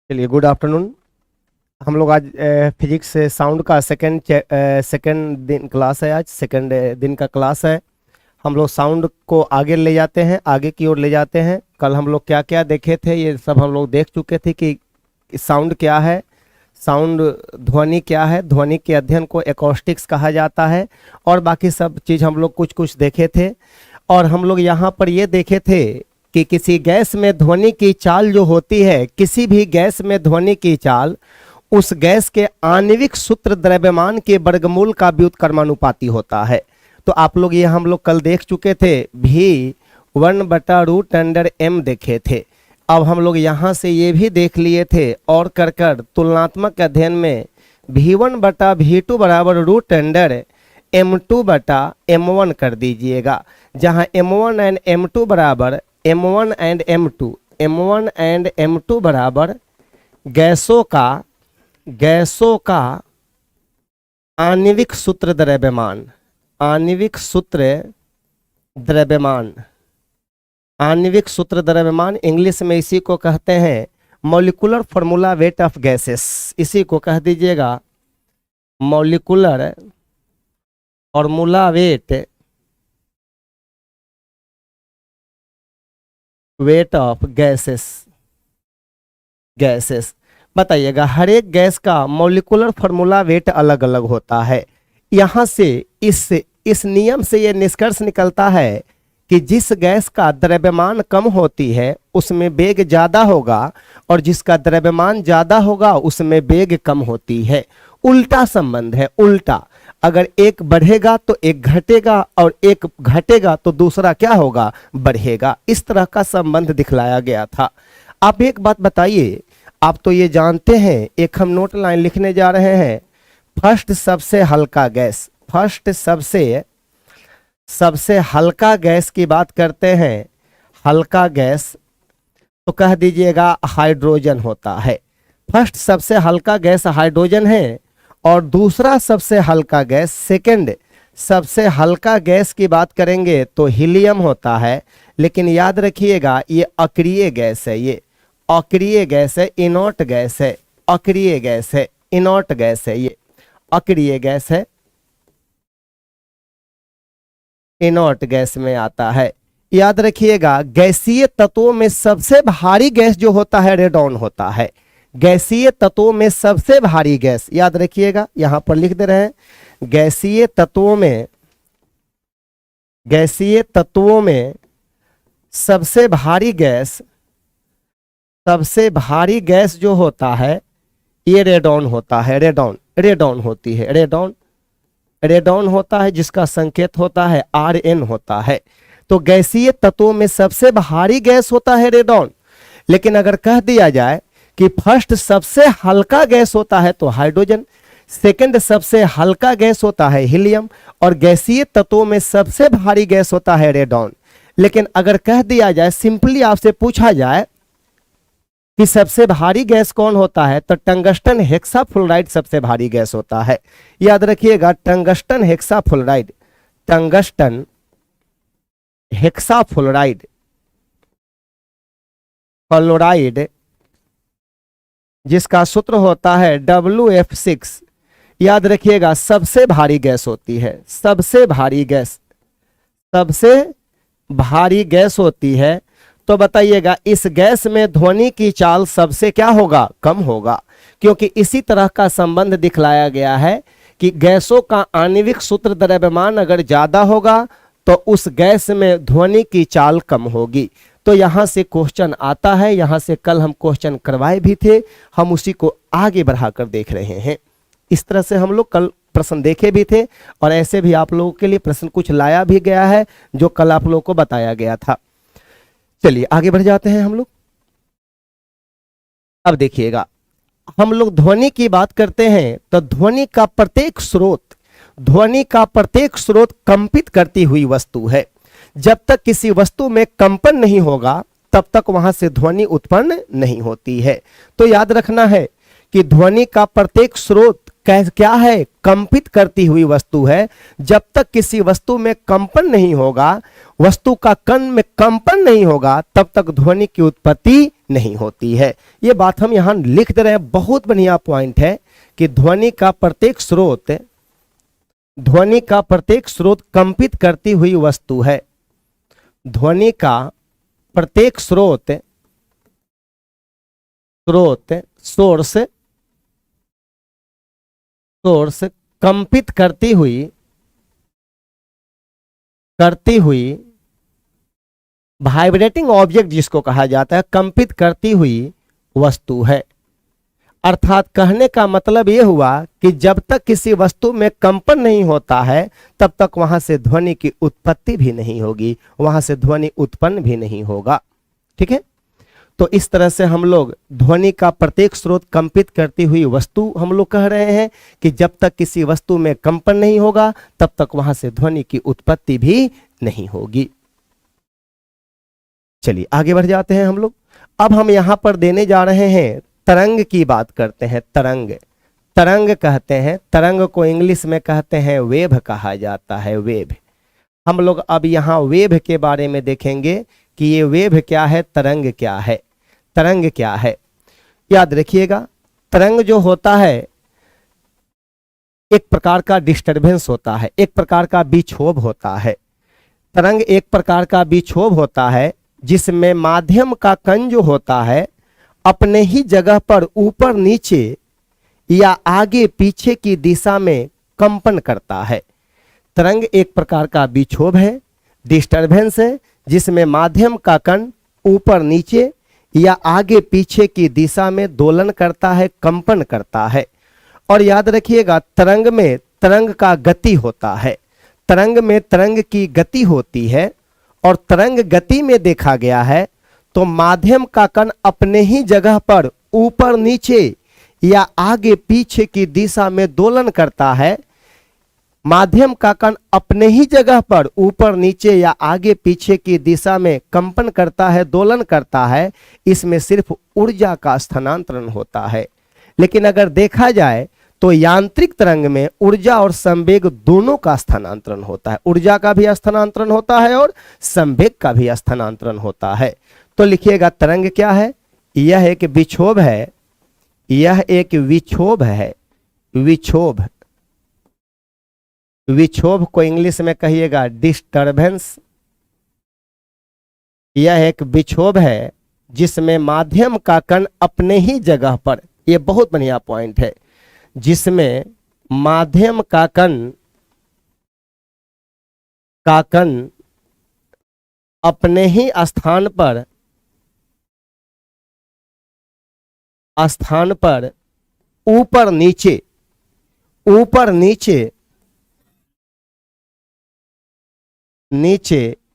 चलिए, good afternoon. हम लोग आज फिजिक्स से साउंड का सेकंड दिन क्लास है। आज सेकंड दिन का क्लास है। हम लोग साउंड को आगे ले जाते हैं, आगे की ओर ले जाते हैं। कल हम लोग क्या क्या देखे थे, ये सब हम लोग देख चुके थे कि साउंड क्या है, साउंड ध्वनि क्या है, ध्वनि के अध्ययन को एकॉस्टिक्स कहा जाता है, और बाकी सब चीज़ हम लोग कुछ कुछ देखे थे। और हम लोग यहाँ पर ये देखे थे कि किसी गैस में ध्वनि की चाल जो होती है, किसी भी गैस में ध्वनि की चाल उस गैस के आणविक सूत्र द्रव्यमान के वर्गमूल का व्युत्क्रमानुपाती होता है। तो आप लोग ये हम लोग कल देख चुके थे, V1/√m देखे थे। अब हम लोग यहाँ से ये भी देख लिए थे और कर तुलनात्मक अध्ययन में V1/V2 बराबर √m2/m1 कर दीजिएगा, जहाँ m1 एंड m2 बराबर m1 एंड m2 बराबर गैसों का आणविक सूत्र द्रव्यमान, आणविक सूत्र द्रव्यमान इंग्लिश में इसी को कहते हैं molecular formula weight of gases. इसी को कह दीजिएगा molecular formula weight of gases. बताइएगा, हर एक गैस का मॉलिक्यूलर फॉर्मूला वेट अलग अलग होता है। यहाँ से इस नियम से ये निष्कर्ष निकलता है कि जिस गैस का द्रव्यमान कम होती है उसमें वेग ज्यादा होगा, और जिसका द्रव्यमान ज्यादा होगा उसमें वेग कम होती है। उल्टा संबंध है, उल्टा। अगर एक बढ़ेगा तो एक घटेगा, और एक घटेगा तो दूसरा क्या होगा, बढ़ेगा। इस तरह का संबंध दिखलाया गया था। आप एक बात बताइए, आप तो ये जानते हैं, एक हम नोट लाइन लिखने जा रहे हैं। फर्स्ट सबसे हल्का गैस, फर्स्ट सबसे हल्का गैस की बात करते हैं। हल्का गैस तो कह दीजिएगा हाइड्रोजन होता है। फर्स्ट सबसे हल्का गैस हाइड्रोजन है, और दूसरा सबसे हल्का गैस, सेकंड सबसे हल्का गैस की बात करेंगे तो हीलियम होता है। लेकिन याद रखिएगा, ये अक्रिय गैस है, ये अक्रिय गैस है, इनर्ट गैस है, अक्रिय गैस है, इनर्ट गैस है, ये अक्रिय गैस है, इनर्ट गैस में आता है। याद रखिएगा, गैसीय तत्वों में सबसे भारी गैस जो होता है रेडॉन होता है। गैसीय तत्वों में सबसे भारी गैस, याद रखिएगा, यहां पर लिख दे रहे हैं, गैसीय तत्वों में सबसे भारी गैस जो होता है ये रेडॉन होता है। रेडॉन होती है, रेडॉन होता है, जिसका संकेत होता है Rn होता है। तो गैसीय तत्वों में सबसे भारी गैस होता है रेडॉन। लेकिन अगर कह दिया जाए कि फर्स्ट सबसे हल्का गैस होता है तो हाइड्रोजन, सेकंड सबसे हल्का गैस होता है हीलियम, और गैसीय तत्वों में सबसे भारी गैस होता है रेडॉन। लेकिन अगर कह दिया जाए, सिंपली आपसे पूछा जाए कि सबसे भारी गैस कौन होता है, तो टंगस्टन हेक्साफ्लोराइड सबसे भारी गैस होता है। याद रखिएगा, टंगस्टन हेक्साफ्लोराइड जिसका सूत्र होता है WF6। याद रखिएगा, सबसे भारी गैस होती है, सबसे भारी गैस होती है। तो बताइएगा, इस गैस में ध्वनि की चाल सबसे क्या होगा, कम होगा, क्योंकि इसी तरह का संबंध दिखलाया गया है कि गैसों का आणविक सूत्र द्रव्यमान अगर ज्यादा होगा तो उस गैस में ध्वनि की चाल कम होगी। तो यहां से क्वेश्चन आता है, यहां से कल हम क्वेश्चन करवाए भी थे, हम उसी को आगे बढ़ाकर देख रहे हैं। इस तरह से हम लोग कल प्रश्न देखे भी थे, और ऐसे भी आप लोगों के लिए प्रश्न कुछ लाया भी गया है जो कल आप लोगों को बताया गया था। चलिए आगे बढ़ जाते हैं हम लोग। अब देखिएगा, हम लोग ध्वनि की बात करते हैं तो ध्वनि का प्रत्येक स्रोत कंपित करती हुई वस्तु है। जब तक किसी वस्तु में कंपन नहीं होगा तब तक वहां से ध्वनि उत्पन्न नहीं होती है। तो याद रखना है कि ध्वनि का प्रत्येक स्रोत क्या है? कंपित करती हुई वस्तु है। जब तक किसी वस्तु में कंपन नहीं होगा, वस्तु का कण में कंपन नहीं होगा, तब तक ध्वनि की उत्पत्ति नहीं होती है। ये बात हम यहां लिख दे रहे हैं, बहुत बढ़िया पॉइंट है कि ध्वनि का प्रत्येक स्रोत कंपित करती हुई वस्तु है। ध्वनि का प्रत्येक सोर्स कंपित करती हुई वाइब्रेटिंग ऑब्जेक्ट जिसको कहा जाता है, कंपित करती हुई वस्तु है। अर्थात कहने का मतलब यह हुआ कि जब तक किसी वस्तु में कंपन नहीं होता है, तब तक वहां से ध्वनि की उत्पत्ति भी नहीं होगी, वहां से ध्वनि उत्पन्न भी नहीं होगा। ठीक है, तो इस तरह से हम लोग ध्वनि का प्रत्येक स्रोत कंपित करती हुई वस्तु हम लोग कह रहे हैं कि जब तक किसी वस्तु में कंपन नहीं होगा, तब तक वहां से ध्वनि की उत्पत्ति भी नहीं होगी। चलिए आगे बढ़ जाते हैं हम लोग। अब हम यहां पर देने जा रहे हैं, तरंग की बात करते हैं। तरंग कहते हैं, तरंग को इंग्लिश में कहते हैं वेव कहा जाता है, वेव। हम लोग अब यहाँ वेव के बारे में देखेंगे कि ये वेव क्या है, तरंग क्या है। तरंग क्या है, याद रखिएगा, तरंग जो होता है एक प्रकार का डिस्टरबेंस होता है, एक प्रकार का विक्षोभ होता है। तरंग एक प्रकार का विक्षोभ होता है जिसमें माध्यम का कण जो होता है अपने ही जगह पर ऊपर नीचे या आगे पीछे की दिशा में कंपन करता है। तरंग एक प्रकार का विक्षोभ है, डिस्टरबेंस है, जिसमें माध्यम का कण ऊपर नीचे या आगे पीछे की दिशा में दोलन करता है, कंपन करता है। और याद रखिएगा, तरंग में तरंग का गति होता है, तरंग में तरंग की गति होती है। और तरंग गति में देखा गया है तो माध्यम का कण अपने ही जगह पर ऊपर नीचे या आगे पीछे की दिशा में दोलन करता है। माध्यम का कण अपने ही जगह पर ऊपर नीचे या आगे पीछे की दिशा में कंपन करता है, दोलन करता है। इसमें सिर्फ ऊर्जा का स्थानांतरण होता है। लेकिन अगर देखा जाए तो यांत्रिक तरंग में ऊर्जा और संवेग दोनों का स्थानांतरण होता है। ऊर्जा का भी स्थानांतरण होता है और संवेग का भी स्थानांतरण होता है। तो लिखिएगा, तरंग क्या है? यह एक विक्षोभ है, यह एक विक्षोभ है। विक्षोभ को इंग्लिश में कहिएगा डिस्टरबेंस। यह एक विक्षोभ है जिसमें माध्यम का कण अपने ही जगह पर, यह बहुत बढ़िया पॉइंट है, जिसमें माध्यम का कण अपने ही स्थान पर ऊपर नीचे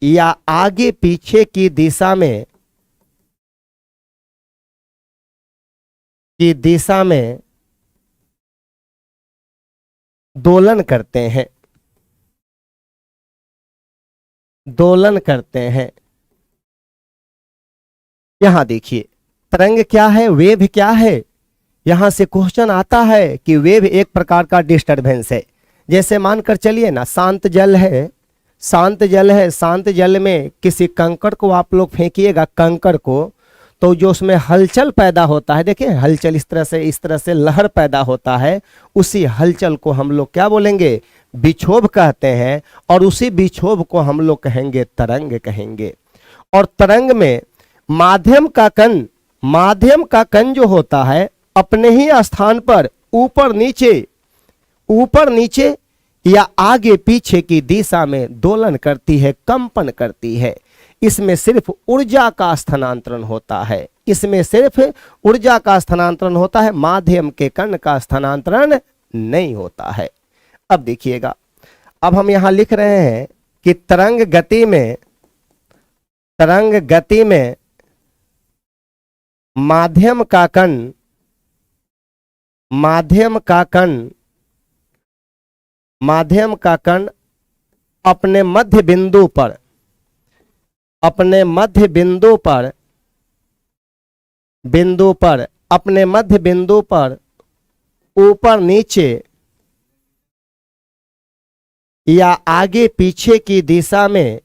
या आगे पीछे की दिशा में दोलन करते हैं। यहां देखिए, तरंग क्या है, वेव क्या है। यहां से क्वेश्चन आता है कि वेव एक प्रकार का डिस्टरबेंस है। जैसे मानकर चलिए ना, शांत जल है, शांत जल में किसी कंकड़ को आप लोग फेंकिएगा, कंकड़ को, तो जो उसमें हलचल पैदा होता है, देखिए हलचल इस तरह से लहर पैदा होता है, उसी हलचल को हम लोग क्या बोलेंगे, विक्षोभ कहते हैं। और उसी विक्षोभ को हम लोग कहेंगे तरंग कहेंगे। और तरंग में माध्यम का कण जो होता है अपने ही स्थान पर ऊपर नीचे या आगे पीछे की दिशा में दोलन करती है, कंपन करती है। इसमें सिर्फ ऊर्जा का स्थानांतरण होता है, माध्यम के कण का स्थानांतरण नहीं होता है। अब देखिएगा, अब हम यहां लिख रहे हैं कि तरंग गति में माध्यम का कण अपने मध्य बिंदु पर ऊपर नीचे या आगे पीछे की दिशा में,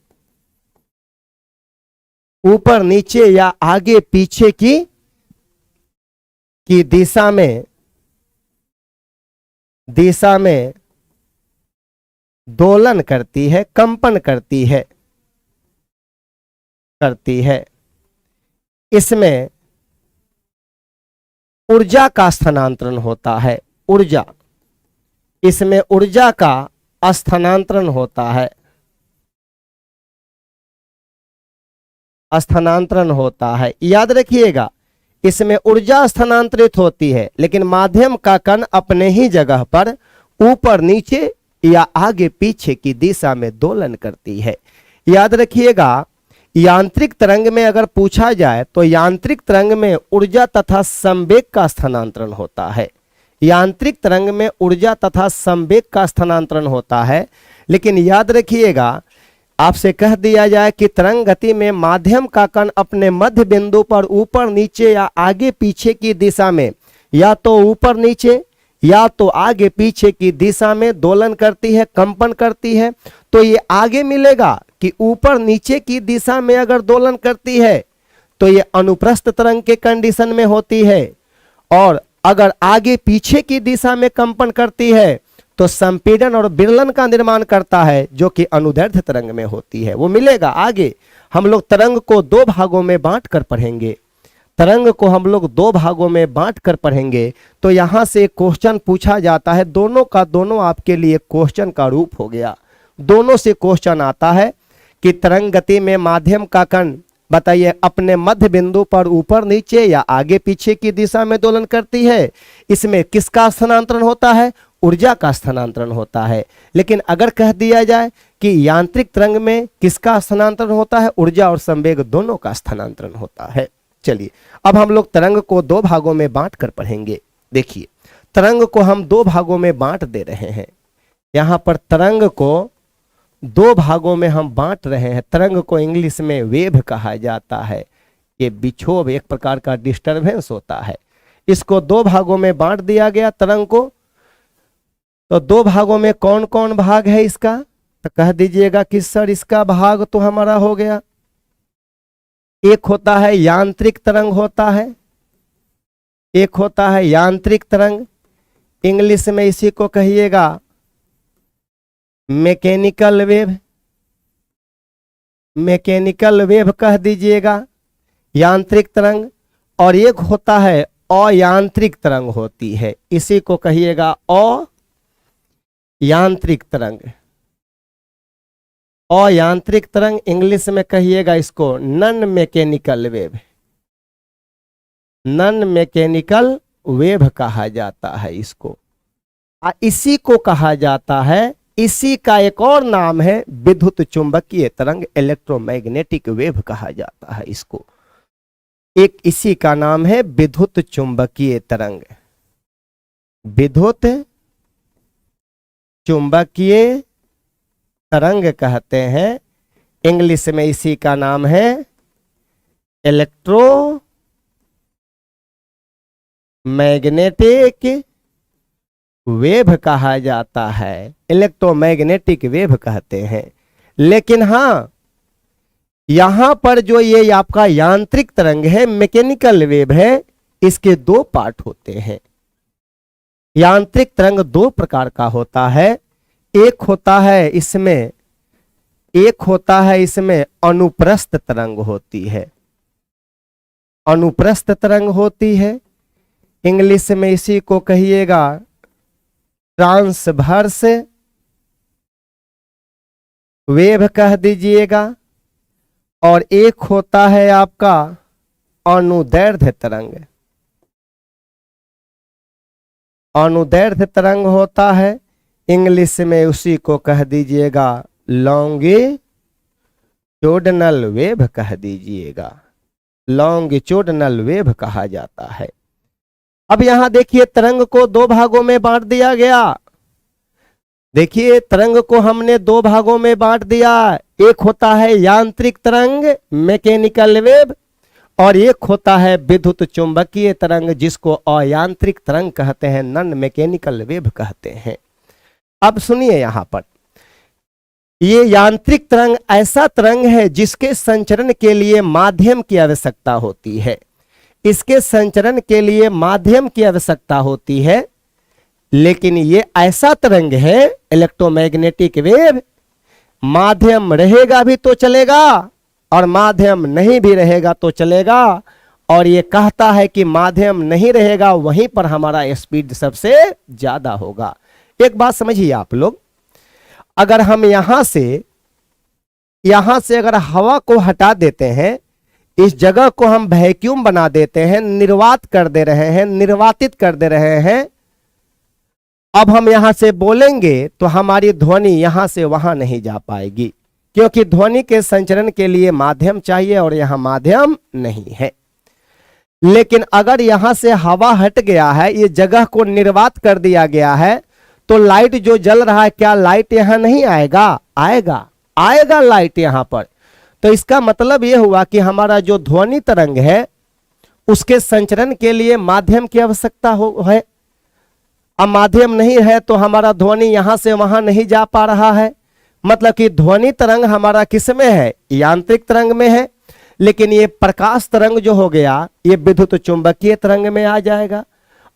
ऊपर नीचे या आगे पीछे की दिशा में दोलन करती है, कंपन करती है। इसमें ऊर्जा का स्थानांतरण होता है। इसमें ऊर्जा का स्थानांतरण होता है। याद रखिएगा, इसमें ऊर्जा स्थानांतरित होती है, लेकिन माध्यम का कण अपने ही जगह पर ऊपर नीचे या आगे पीछे की दिशा में दोलन करती है। याद रखिएगा, यांत्रिक तरंग में अगर पूछा जाए तो यांत्रिक तरंग में ऊर्जा तथा संवेग का स्थानांतरण होता है। यांत्रिक तरंग में ऊर्जा तथा संवेग का स्थानांतरण होता है, लेकिन याद रखिएगा, आपसे कह दिया जाए कि तरंग गति में माध्यम का कण अपने मध्य बिंदु पर ऊपर नीचे या आगे पीछे की दिशा में या तो ऊपर नीचे या तो आगे पीछे की दिशा में दोलन करती है, कंपन करती है, तो ये आगे मिलेगा कि ऊपर नीचे की दिशा में अगर दोलन करती है तो ये अनुप्रस्थ तरंग के कंडीशन में होती है, और अगर आगे पीछे की दिशा में कंपन करती है तो संपीड़न और विरलन का निर्माण करता है, जो कि अनुदैर्ध्य तरंग में होती है। वो मिलेगा आगे। हम लोग तरंग को दो भागों में बांट कर पढ़ेंगे। तो यहां से क्वेश्चन पूछा जाता है, दोनों का दोनों आपके लिए क्वेश्चन का रूप हो गया। दोनों से क्वेश्चन आता है कि तरंग गति में माध्यम का कण बताइए अपने मध्य बिंदु पर ऊपर नीचे या आगे पीछे की दिशा में दोलन करती है। इसमें किसका स्थानांतरण होता है? ऊर्जा का स्थानांतरण होता है। लेकिन अगर कह दिया जाए कि यांत्रिक तरंग में किसका स्थानांतरण होता है? ऊर्जा और संवेग दोनों का स्थानांतरण होता है। चलिए अब हम लोग तरंग को दो भागों में बांट कर पढ़ेंगे। देखिए, तरंग को हम दो भागों में बांट दे रहे हैं। यहां पर तरंग को दो भागों में हम बांट रहे हैं। तरंग को इंग्लिश में वेव कहा जाता है। ये विक्षोभ, एक प्रकार का डिस्टरबेंस होता है। इसको दो भागों में बांट दिया गया तरंग को। तो दो भागों में कौन कौन भाग है इसका? तो कह दीजिएगा कि सर इसका भाग तो हमारा हो गया, एक होता है यांत्रिक तरंग होता है, एक होता है यांत्रिक तरंग। इंग्लिश में इसी को कहिएगा मैकेनिकल वेव। मैकेनिकल वेव कह दीजिएगा यांत्रिक तरंग। और एक होता है अयांत्रिक तरंग होती है, इसी को कहिएगा अयांत्रिक तरंग। अयांत्रिक तरंग इंग्लिश में कहिएगा इसको non mechanical wave. Non mechanical wave कहा जाता है इसको। इसी को कहा जाता है, इसी का एक और नाम है विद्युत चुंबकीय तरंग, इलेक्ट्रोमैग्नेटिक वेव कहा जाता है इसको। एक इसी का नाम है विद्युत चुंबकीय तरंग। विद्युत चुंबकीय तरंग कहते हैं। इंग्लिश में इसी का नाम है इलेक्ट्रोमैग्नेटिक वेव कहा जाता है। इलेक्ट्रोमैग्नेटिक वेव कहते हैं। लेकिन हाँ, यहां पर जो ये आपका यांत्रिक तरंग है, मैकेनिकल वेव है, इसके दो पार्ट होते हैं। यांत्रिक तरंग दो प्रकार का होता है। एक होता है इसमें अनुप्रस्थ तरंग होती है। अनुप्रस्थ तरंग होती है। इंग्लिश में इसी को कहिएगा ट्रांसवर्स वेव कह दीजिएगा। और एक होता है आपका अनुदैर्ध्य तरंग। अनुदैर्ध्य तरंग होता है, इंग्लिश में उसी को कह दीजिएगा लॉन्गिट्यूडनल वेव कह दीजिएगा। लॉन्गिट्यूडनल वेव कहा जाता है। अब यहां देखिए, तरंग को दो भागों में बांट दिया गया। देखिए, तरंग को हमने दो भागों में बांट दिया। एक होता है यांत्रिक तरंग मैकेनिकल वेव, और एक होता है विद्युत चुंबकीय तरंग, जिसको अयांत्रिक तरंग कहते हैं, नॉन मैकेनिकल वेव कहते हैं। अब सुनिए यहां पर, ये यांत्रिक तरंग ऐसा तरंग है जिसके संचरण के लिए माध्यम की आवश्यकता होती है। इसके संचरण के लिए माध्यम की आवश्यकता होती है, लेकिन ये ऐसा तरंग है इलेक्ट्रोमैग्नेटिक वेव, माध्यम रहेगा भी तो चलेगा और माध्यम नहीं भी रहेगा तो चलेगा। और ये कहता है कि माध्यम नहीं रहेगा वहीं पर हमारा स्पीड सबसे ज्यादा होगा। एक बात समझिए आप लोग, अगर हम यहां से अगर हवा को हटा देते हैं, इस जगह को हम वैक्यूम बना देते हैं, निर्वात कर दे रहे हैं, निर्वातित कर दे रहे हैं, अब हम यहां से बोलेंगे तो हमारी ध्वनि यहां से वहां नहीं जा पाएगी, क्योंकि ध्वनि के संचरण के लिए माध्यम चाहिए और यहां माध्यम नहीं है। लेकिन अगर यहां से हवा हट गया है, ये जगह को निर्वात कर दिया गया है, तो लाइट जो जल रहा है, क्या लाइट यहां नहीं आएगा? आएगा लाइट यहां पर। तो इसका मतलब यह हुआ कि हमारा जो ध्वनि तरंग है उसके संचरण के लिए माध्यम की आवश्यकता है। अब माध्यम नहीं है तो हमारा ध्वनि यहां से वहां नहीं जा पा रहा है। मतलब कि ध्वनि तरंग हमारा किस में है? यांत्रिक तरंग में है। लेकिन ये प्रकाश तरंग जो हो गया, ये विद्युत चुंबकीय तरंग में आ जाएगा।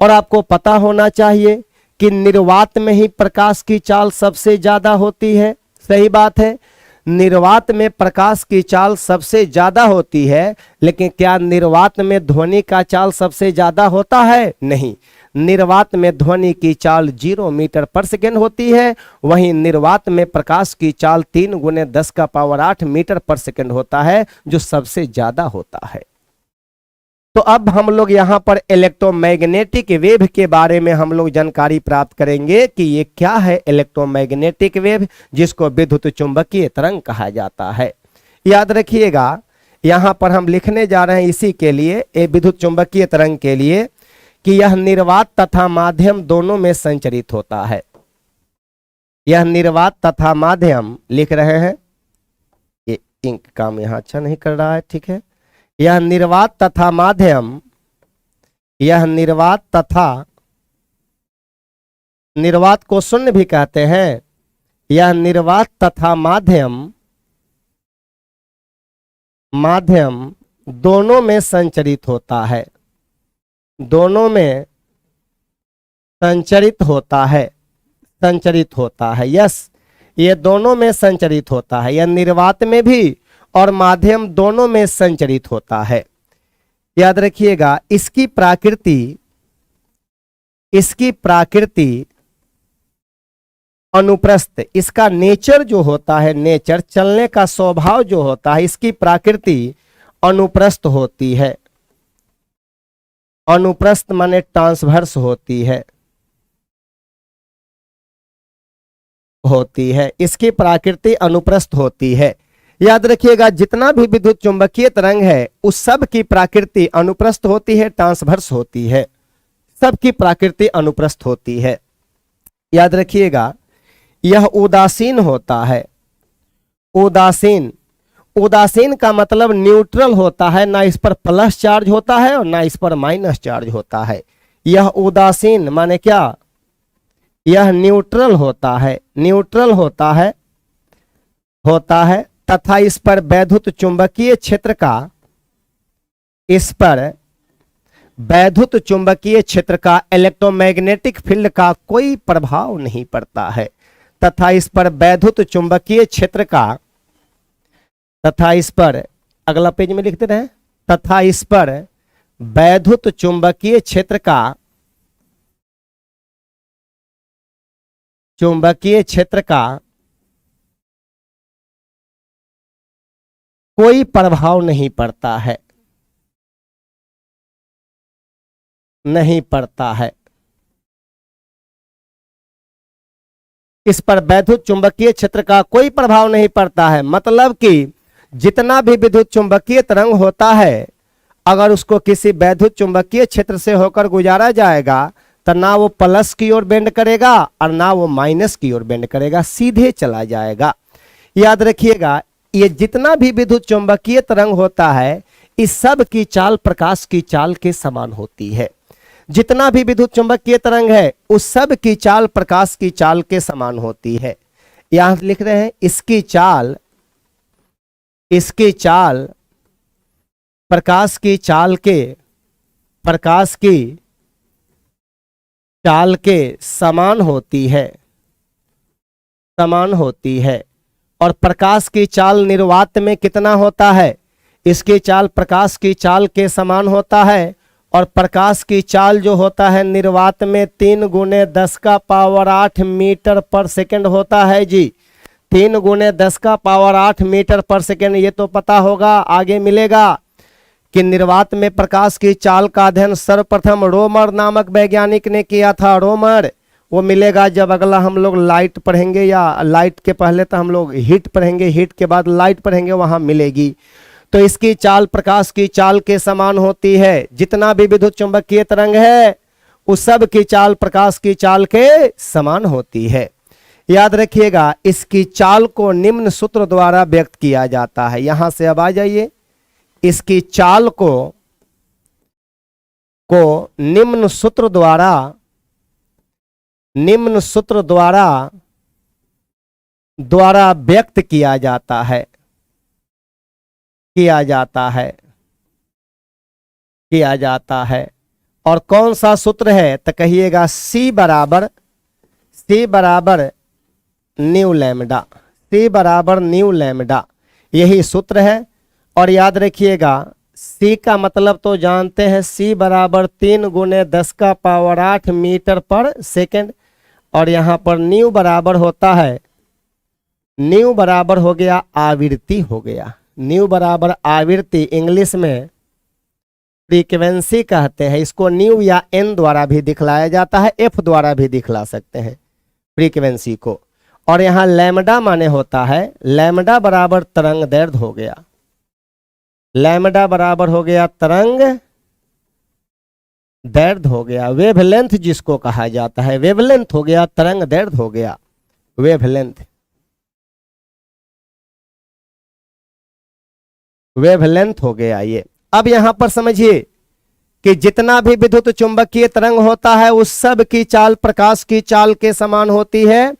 और आपको पता होना चाहिए कि निर्वात में ही प्रकाश की चाल सबसे ज्यादा होती है। सही बात है, निर्वात में प्रकाश की चाल सबसे ज्यादा होती है, लेकिन क्या निर्वात में ध्वनि का चाल सबसे ज्यादा होता है? नहीं, निर्वात में ध्वनि की चाल 0 मीटर पर सेकेंड होती है, वहीं निर्वात में प्रकाश की चाल 3 × 10⁸ मीटर पर सेकेंड होता है, जो सबसे ज्यादा होता है। तो अब हम लोग यहां पर इलेक्ट्रोमैग्नेटिक वेव के बारे में हम लोग जानकारी प्राप्त करेंगे कि ये क्या है इलेक्ट्रोमैग्नेटिक वेव, जिसको विद्युत चुंबकीय तरंग कहा जाता है। याद रखिएगा, यहां पर हम लिखने जा रहे हैं इसी के लिए, ये विद्युत चुंबकीय तरंग के लिए, कि यह निर्वात तथा माध्यम दोनों में संचरित होता है। यह निर्वात तथा माध्यम लिख रहे हैं, ये इंक काम यहां अच्छा नहीं कर रहा है, ठीक है। यह निर्वात तथा माध्यम, यह निर्वात तथा, निर्वात को शून्य भी कहते हैं, यह निर्वात तथा माध्यम दोनों में संचरित होता है, दोनों में संचरित होता है। यस, ये दोनों में संचरित होता है, यह निर्वात में भी और माध्यम दोनों में संचरित होता है। याद रखिएगा, इसकी प्राकृति अनुप्रस्थ, इसका नेचर जो होता है, नेचर चलने का स्वभाव जो होता है, इसकी प्राकृति अनुप्रस्थ होती है। अनुप्रस्थ माने ट्रांसवर्स होती है, इसकी प्राकृति अनुप्रस्थ होती है। याद रखिएगा, जितना भी विद्युत चुंबकीय तरंग है उस सब की प्राकृति अनुप्रस्थ होती है, ट्रांसवर्स होती है, सबकी प्राकृति अनुप्रस्थ होती है। याद रखिएगा, यह उदासीन होता है। उदासीन का मतलब न्यूट्रल होता है, ना इस पर प्लस चार्ज होता है और ना इस पर माइनस चार्ज होता है। यह उदासीन माने क्या? यह न्यूट्रल होता है तथा इस पर वैद्युत चुंबकीय क्षेत्र का इलेक्ट्रोमैग्नेटिक फील्ड का कोई प्रभाव नहीं पड़ता है। तथा इस पर वैद्युत चुंबकीय क्षेत्र का, तथा इस पर, अगला पेज में लिखते रहे, तथा इस पर वैद्युत चुंबकीय क्षेत्र का कोई प्रभाव नहीं पड़ता है। इस पर वैद्युत चुंबकीय क्षेत्र का कोई प्रभाव नहीं पड़ता है। मतलब कि जितना भी विद्युत चुंबकीय तरंग होता है, अगर उसको किसी वैद्युत चुंबकीय क्षेत्र से होकर गुजारा जाएगा तो ना वो प्लस की ओर बेंड करेगा और ना वो माइनस की ओर बेंड करेगा, सीधे चला जाएगा। याद रखिएगा, ये जितना भी विद्युत चुंबकीय तरंग होता है, इस सब की चाल प्रकाश की चाल के समान होती है। जितना भी विद्युत चुंबकीय तरंग है उस सब की चाल प्रकाश की चाल के समान होती है। यहां लिख रहे हैं इसकी चाल प्रकाश की चाल के समान होती है। और प्रकाश की चाल निर्वात में कितना होता है? इसकी चाल प्रकाश की चाल के समान होता है। और प्रकाश की चाल जो होता है निर्वात में 3 × 10⁸ मीटर पर सेकंड होता है जी। 3 × 10⁸ मीटर पर सेकंड। ये तो पता होगा, आगे मिलेगा कि निर्वात में प्रकाश की चाल का अध्ययन सर्वप्रथम रोमर नामक वैज्ञानिक ने किया था। रोमर, वो मिलेगा जब अगला हम लोग लाइट पढ़ेंगे, या लाइट के पहले तो हम लोग हीट पढ़ेंगे, हीट के बाद लाइट पढ़ेंगे, वहां मिलेगी। तो इसकी चाल प्रकाश की चाल के समान होती है। जितना भी विद्युत चुंबकीय तरंग है उस सब की चाल प्रकाश की चाल के समान होती है। याद रखिएगा, इसकी चाल को निम्न सूत्र द्वारा व्यक्त किया जाता है। यहां से अब आ जाइए, इसकी चाल को निम्न सूत्र द्वारा व्यक्त किया जाता है। और कौन सा सूत्र है तो कहिएगा C बराबर न्यू लैम्डा, यही सूत्र है। और याद रखिएगा C का मतलब तो जानते हैं, C बराबर 3 × 10⁸ मीटर पर सेकंड। और यहां पर न्यू बराबर होता है, न्यू बराबर हो गया आवृत्ति हो गया। न्यू बराबर आवृत्ति, इंग्लिश में फ्रीक्वेंसी कहते हैं। इसको न्यू या n द्वारा भी दिखलाया जाता है, f द्वारा भी दिखला सकते हैं फ्रीक्वेंसी को। और यहां लैम्डा माने होता है, लैम्डा बराबर तरंग दैर्ध्य हो गया। लैम्डा बराबर हो गया तरंग दैर्ध्य हो गया, वेवलेंथ जिसको कहा जाता है। वेवलेंथ हो गया, तरंग दैर्ध्य हो गया, वेवलेंथ हो गया ये। अब यहां पर समझिए कि जितना भी विद्युत चुंबकीय तरंग होता है उस सब की चाल प्रकाश की चाल के समान होती है।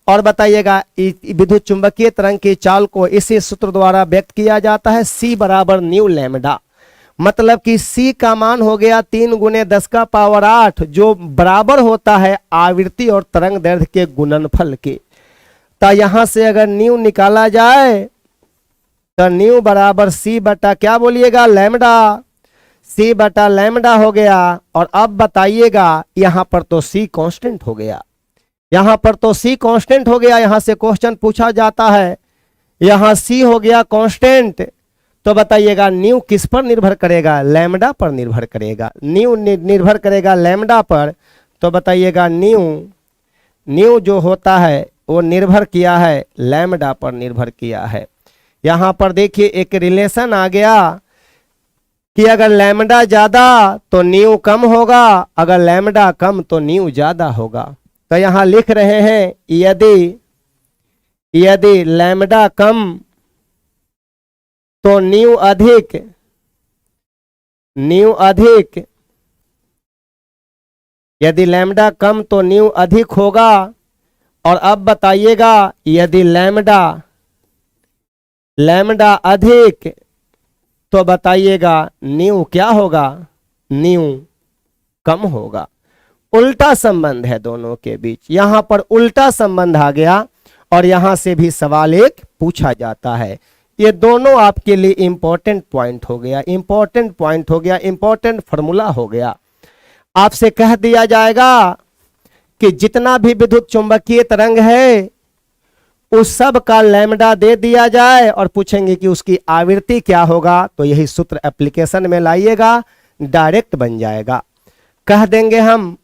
और बताइएगा, विद्युत चुंबकीय तरंग की चाल को इसी सूत्र द्वारा व्यक्त किया जाता है, C बराबर न्यू लैम्डा। मतलब कि C का मान हो गया 3 × 10⁸, जो बराबर होता है आवृत्ति और तरंग दैर्ध्य के गुणनफल के। तो यहां से अगर न्यू निकाला जाए तो न्यू बराबर C बटा क्या बोलिएगा, लैम्डा। C बटा लैम्डा हो गया। और अब बताइएगा, यहां पर तो C कांस्टेंट हो गया, यहां से क्वेश्चन पूछा जाता है। यहां C हो गया कांस्टेंट, तो बताइएगा न्यू किस पर निर्भर करेगा, लैम्डा पर निर्भर करेगा। न्यू निर्भर करेगा लैम्डा पर, तो बताइएगा न्यू जो होता है वो निर्भर किया है लैम्डा पर निर्भर किया है। यहां पर देखिए एक रिलेशन आ गया कि अगर लैम्डा ज्यादा तो न्यू कम होगा, अगर लैम्डा कम तो न्यू ज्यादा होगा। तो यहां लिख रहे हैं यदि लैम्डा कम तो न्यू अधिक, यदि लैम्डा कम तो न्यू अधिक होगा। और अब बताइएगा, यदि लैम्डा अधिक तो बताइएगा न्यू क्या होगा, न्यू कम होगा। उल्टा संबंध है दोनों के बीच, यहां पर उल्टा संबंध आ गया। और यहां से भी सवाल एक पूछा जाता है। ये दोनों आपके लिए इंपॉर्टेंट पॉइंट हो गया, इंपॉर्टेंट फॉर्मूला हो गया। आपसे कह दिया जाएगा कि जितना भी विद्युत चुंबकीय तरंग है उस सब का लैम्डा दे दिया जाए और पूछेंगे कि उसकी आवृत्ति क्या होगा, तो यही सूत्र एप्लीकेशन में लाइएगा, डायरेक्ट बन जाएगा। कह देंगे हम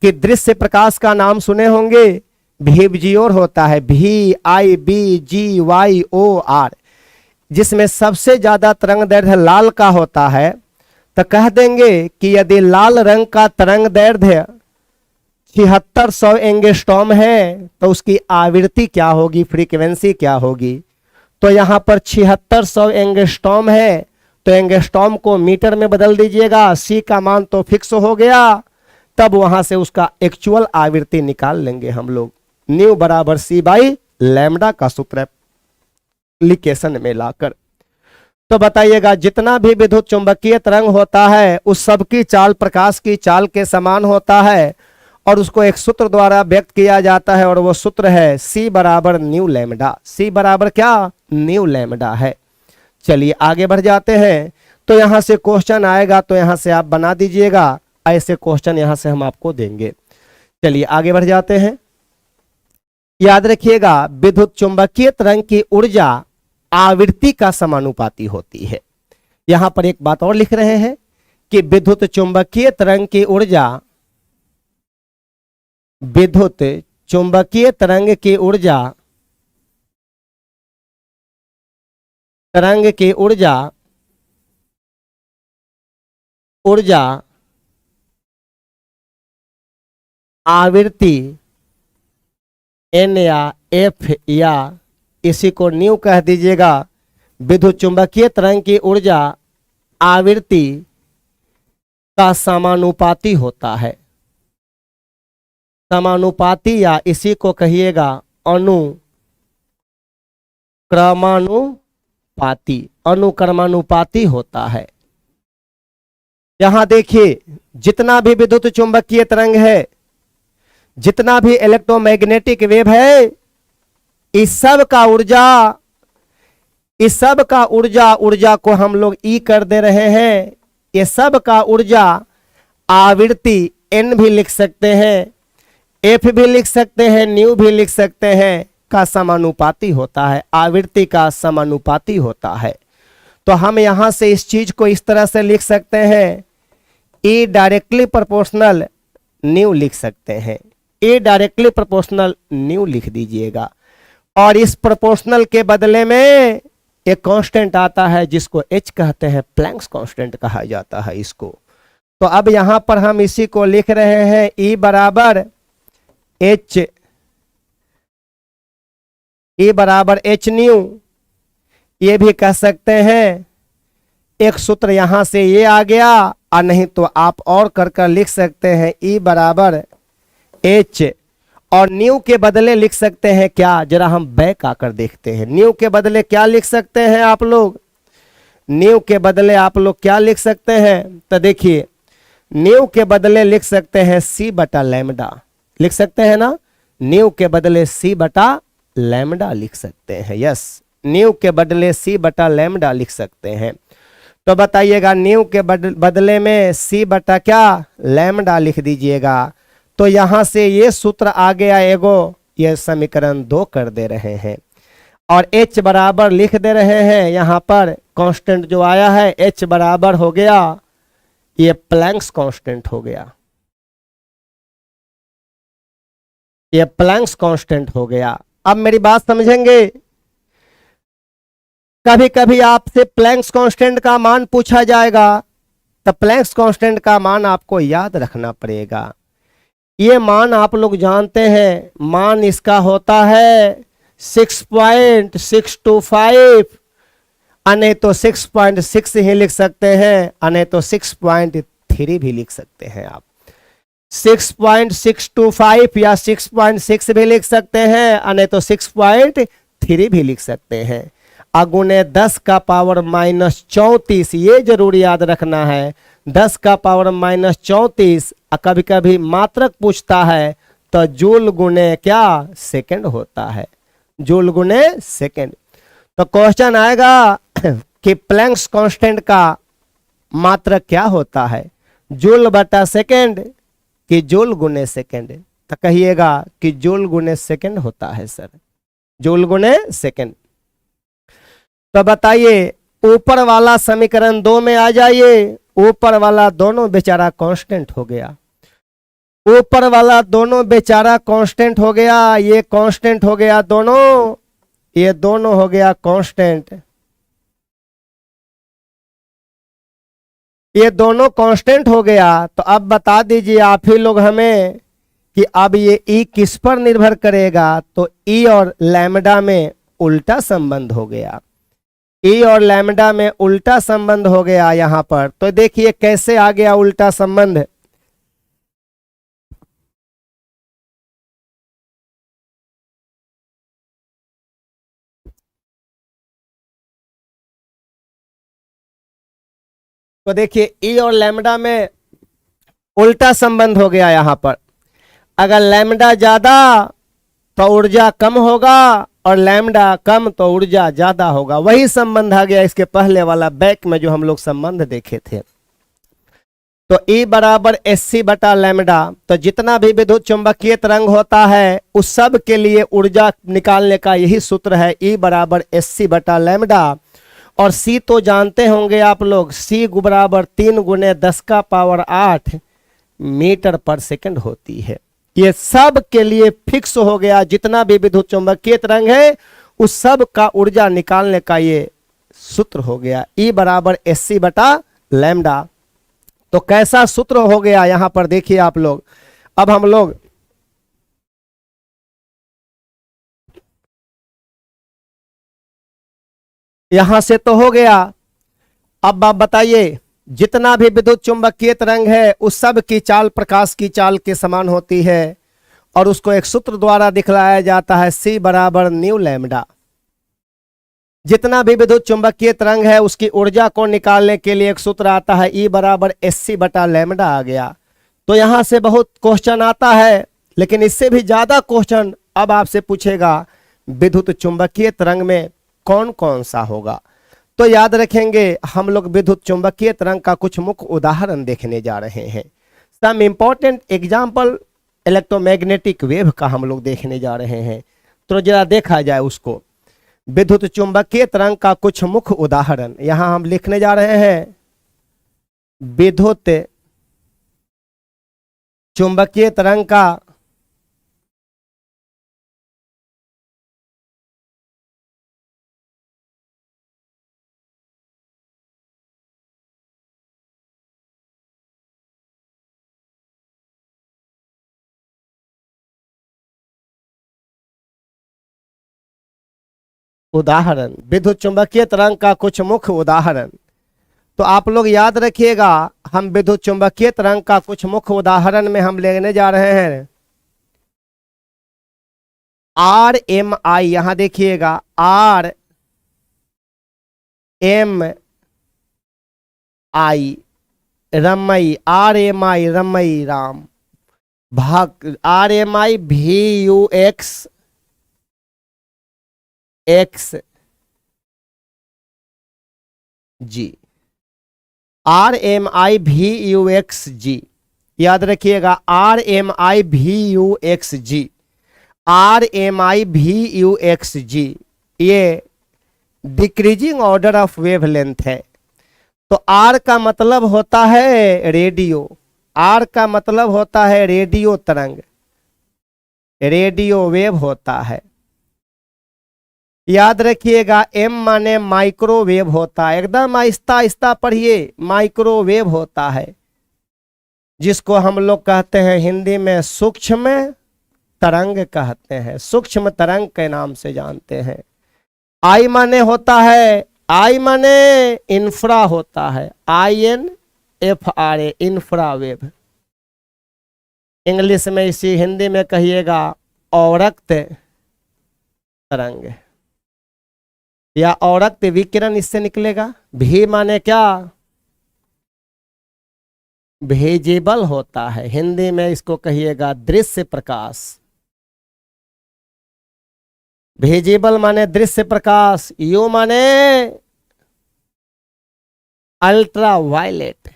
कि दृश्य प्रकाश का नाम सुने होंगे, VIBGYOR होता है, VIBGYOR, जिसमें सबसे ज्यादा तरंग दैर्ध्य लाल का होता है। तो कह देंगे कि यदि लाल रंग का तरंग दैर्ध्य 7600 एंगस्ट्रॉम है तो उसकी आवृत्ति क्या होगी, फ्रीक्वेंसी क्या होगी। तो यहां पर 7600 एंगस्ट्रॉम है, तो एंगस्ट्रॉम को मीटर में बदल दीजिएगा, सी का मान तो फिक्स हो गया, तब वहां से उसका एक्चुअल आवृत्ति निकाल लेंगे हम लोग, न्यू बराबर सी बाई लैम्डा का सूत्र एप्लीकेशन में लाकर। तो बताइएगा जितना भी विद्युत चुंबकीय तरंग होता है उस सब की चाल प्रकाश की चाल के समान होता है और उसको एक सूत्र द्वारा व्यक्त किया जाता है और वो सूत्र है C बराबर न्यू लैम्डा। C बराबर क्या? न्यू लैम्डा है। चलिए आगे बढ़ जाते हैं। तो यहां से क्वेश्चन आएगा तो यहां से आप बना दीजिएगा, ऐसे क्वेश्चन यहां से हम आपको देंगे। चलिए आगे बढ़ जाते हैं। याद रखिएगा विद्युत चुंबकीय तरंग की ऊर्जा आवृत्ति का समानुपाती होती है। यहां पर एक बात और लिख रहे हैं कि विद्युत चुंबकीय तरंग की ऊर्जा, विद्युत चुंबकीय तरंग की ऊर्जा, तरंग की ऊर्जा, ऊर्जा आवृत्ति N या F या इसी को न्यू कह दीजिएगा, विद्युत चुंबकीय तरंग की ऊर्जा आवृत्ति का समानुपाती होता है। समानुपाती या इसी को कहिएगा अनुक्रमानुपाती, अनुक्रमानुपाती होता है। यहां देखिए जितना भी विद्युत चुंबकीय तरंग है, जितना भी इलेक्ट्रोमैग्नेटिक वेव है, इस सब का ऊर्जा को हम लोग E कर दे रहे हैं। ये सब का ऊर्जा आवृत्ति N भी लिख सकते हैं, F भी लिख सकते हैं, न्यू भी लिख सकते हैं, का समानुपाती होता है, आवृत्ति का समानुपाती होता है। तो हम यहां से इस चीज को इस तरह से लिख सकते हैं, E डायरेक्टली प्रोपोर्शनल न्यू लिख सकते हैं, E डायरेक्टली प्रोपोर्शनल न्यू लिख दीजिएगा। और इस प्रोपोर्शनल के बदले में एक कांस्टेंट आता है जिसको H कहते हैं, प्लैंक्स कांस्टेंट कहा जाता है इसको। तो अब यहां पर हम इसी को लिख रहे हैं E बराबर H न्यू, ये भी कह सकते हैं। एक सूत्र यहां से ये आ गया, और नहीं तो आप और कर लिख सकते हैं E बराबर H, और न्यू के बदले लिख सकते हैं क्या, जरा हम बैक आकर देखते हैं। न्यू के बदले क्या लिख सकते हैं आप लोग, न्यू के बदले आप लोग क्या लिख सकते हैं? तो देखिए न्यू के बदले लिख सकते हैं C बटा लैम्डा, लिख सकते हैं ना, न्यू के बदले C बटा लैम्डा लिख सकते हैं। यस, न्यू के बदले C बटा लैम्डा लिख सकते हैं। तो बताइएगा न्यू के बदले में C बटा क्या, लैम्डा लिख दीजिएगा। तो यहां से ये सूत्र आ गया एगो, ये समीकरण 2 कर दे रहे हैं। और H बराबर लिख दे रहे हैं, यहां पर कांस्टेंट जो आया है H बराबर हो गया, ये प्लैंक्स कांस्टेंट हो गया, ये प्लैंक्स कांस्टेंट हो गया। अब मेरी बात समझेंगे, कभी कभी आपसे प्लैंक्स कांस्टेंट का मान पूछा जाएगा, तो प्लैंक्स कांस्टेंट का मान आपको याद रखना पड़ेगा। ये मान आप लोग जानते हैं, मान इसका होता है 6.625, अने तो 6.6 ही लिख सकते हैं, अने तो 6.3 भी लिख सकते हैं। आप 6.625 या 6.6 भी लिख सकते हैं, अने तो 6.3 भी लिख सकते हैं। अगुने 10 का पावर माइनस 34, ये जरूर याद रखना है, 10 का पावर माइनस 34। कभी कभी मात्रक पूछता है तो जूल गुने क्या, सेकंड होता है, जूल गुने सेकंड। तो क्वेश्चन आएगा कि प्लैंक्स कांस्टेंट का मात्रक क्या होता है, जूल बटा सेकंड कि जूल गुने सेकंड? तो कहिएगा कि जूल गुने सेकंड होता है सर, जूल गुने सेकंड। तो बताइए ऊपर वाला समीकरण 2 में आ जाइए, ऊपर वाला दोनों बेचारा कांस्टेंट हो गया, ऊपर वाला दोनों बेचारा कांस्टेंट हो गया, ये कांस्टेंट हो गया दोनों, ये दोनों हो गया कांस्टेंट, ये दोनों कांस्टेंट हो गया। तो अब बता दीजिए आप ही लोग हमें कि अब ये E किस पर निर्भर करेगा? तो E और लैम्डा में उल्टा संबंध हो गया, ई और लैम्डा में उल्टा संबंध हो गया यहाँ पर। तो देखिए कैसे आ गया उल्टा संबंध। तो देखिए ई और लैम्डा में उल्टा संबंध हो गया यहाँ पर। अगर लैम्डा ज्यादा तो ऊर्जा कम होगा और लैम्डा कम तो ऊर्जा ज्यादा होगा। वही संबंध आ गया इसके पहले वाला बैक में जो हम लोग संबंध देखे थे। तो E बराबर SC बटा लैम्डा। तो जितना भी विद्युत चुंबकीय तरंग होता है उस सब के लिए ऊर्जा निकालने का यही सूत्र है, E बराबर SC बटा लैम्डा। और C तो जानते होंगे आप लोग, C बराबर 3 गुने 10 का पावर 8 मीटर पर सेकंड होती है। ये सब के लिए फिक्स हो गया, जितना भी विद्युत चुंबकीय तरंग है उस सब का ऊर्जा निकालने का ये सूत्र हो गया, E बराबर SC बटा लैम्डा। तो कैसा सूत्र हो गया यहां पर देखिए आप लोग। अब हम लोग यहां से तो हो गया। अब आप बताइए, जितना भी विद्युत चुंबकीय तरंग है उस सब की चाल प्रकाश की चाल के समान होती है और उसको एक सूत्र द्वारा दिखलाया जाता है, C बराबर न्यू लैम्डा। जितना भी विद्युत चुंबकीय तरंग है उसकी ऊर्जा को निकालने के लिए एक सूत्र आता है, E बराबर SC बटा लैम्डा आ गया। तो यहां से बहुत क्वेश्चन आता है, लेकिन इससे भी ज्यादा क्वेश्चन अब आपसे पूछेगा विद्युत चुंबकीय तरंग में कौन कौन सा होगा। तो याद रखेंगे हम लोग विद्युत चुंबकीय तरंग का कुछ मुख्य उदाहरण देखने जा रहे हैं। Some important example electromagnetic wave का हम लोग देखने जा रहे हैं। तो जरा देखा जाए उसको, विद्युत चुंबकीय तरंग का कुछ मुख्य उदाहरण यहां हम लिखने जा रहे हैं। विद्युत चुंबकीय तरंग का उदाहरण, विद्युत चुंबकीय तरंग का कुछ मुख्य उदाहरण। तो आप लोग याद रखिएगा, हम विद्युत चुंबकीय तरंग का कुछ मुख्य उदाहरण में हम लेने जा रहे हैं RMI। यहां देखिएगा RMI, रमई, RMI रमई राम भाग, RMI VUX XG, RMI VUXG। याद रखिएगा RMI VUXG, RMI VUXG ये डिक्रीजिंग ऑर्डर ऑफ वेवलेंथ है। तो R का मतलब होता है रेडियो, R का मतलब होता है रेडियो तरंग, रेडियो वेव होता है। याद रखिएगा M माने माइक्रोवेव होता है, एकदम आहिस्ता आहिस्ता पढ़िए, माइक्रोवेव होता है जिसको हम लोग कहते हैं हिंदी में सूक्ष्म तरंग कहते हैं, सूक्ष्म तरंग के नाम से जानते हैं। I माने होता है, I माने इंफ्रा होता है, INFRA इंफ्रावेव। इंग्लिश में इसी हिंदी में कहिएगा औरक्त तरंग या औरक्त विकिरण, इससे निकलेगा। भी माने क्या, विजिबल होता है, हिंदी में इसको कहिएगा दृश्य प्रकाश। विजिबल माने दृश्य प्रकाश, यू माने अल्ट्रा वायलेट,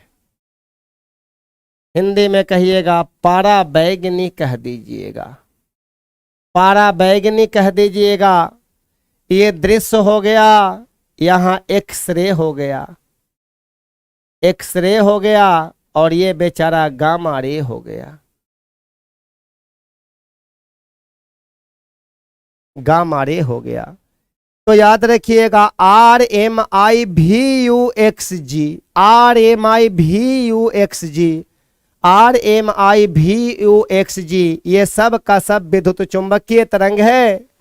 हिंदी में कहिएगा पारा बैगनी कह दीजिएगा, पारा बैगनी कह दीजिएगा। ये दृश्य हो गया, यहां एक्सरे हो गया, एक्सरे हो गया, और ये बेचारा गामा रे हो गया, गामा रे हो गया। तो याद रखिएगा RMI VUXG, RMI VUXG, RMI VUXG ये सब का सब विद्युत चुंबकीय तरंग है।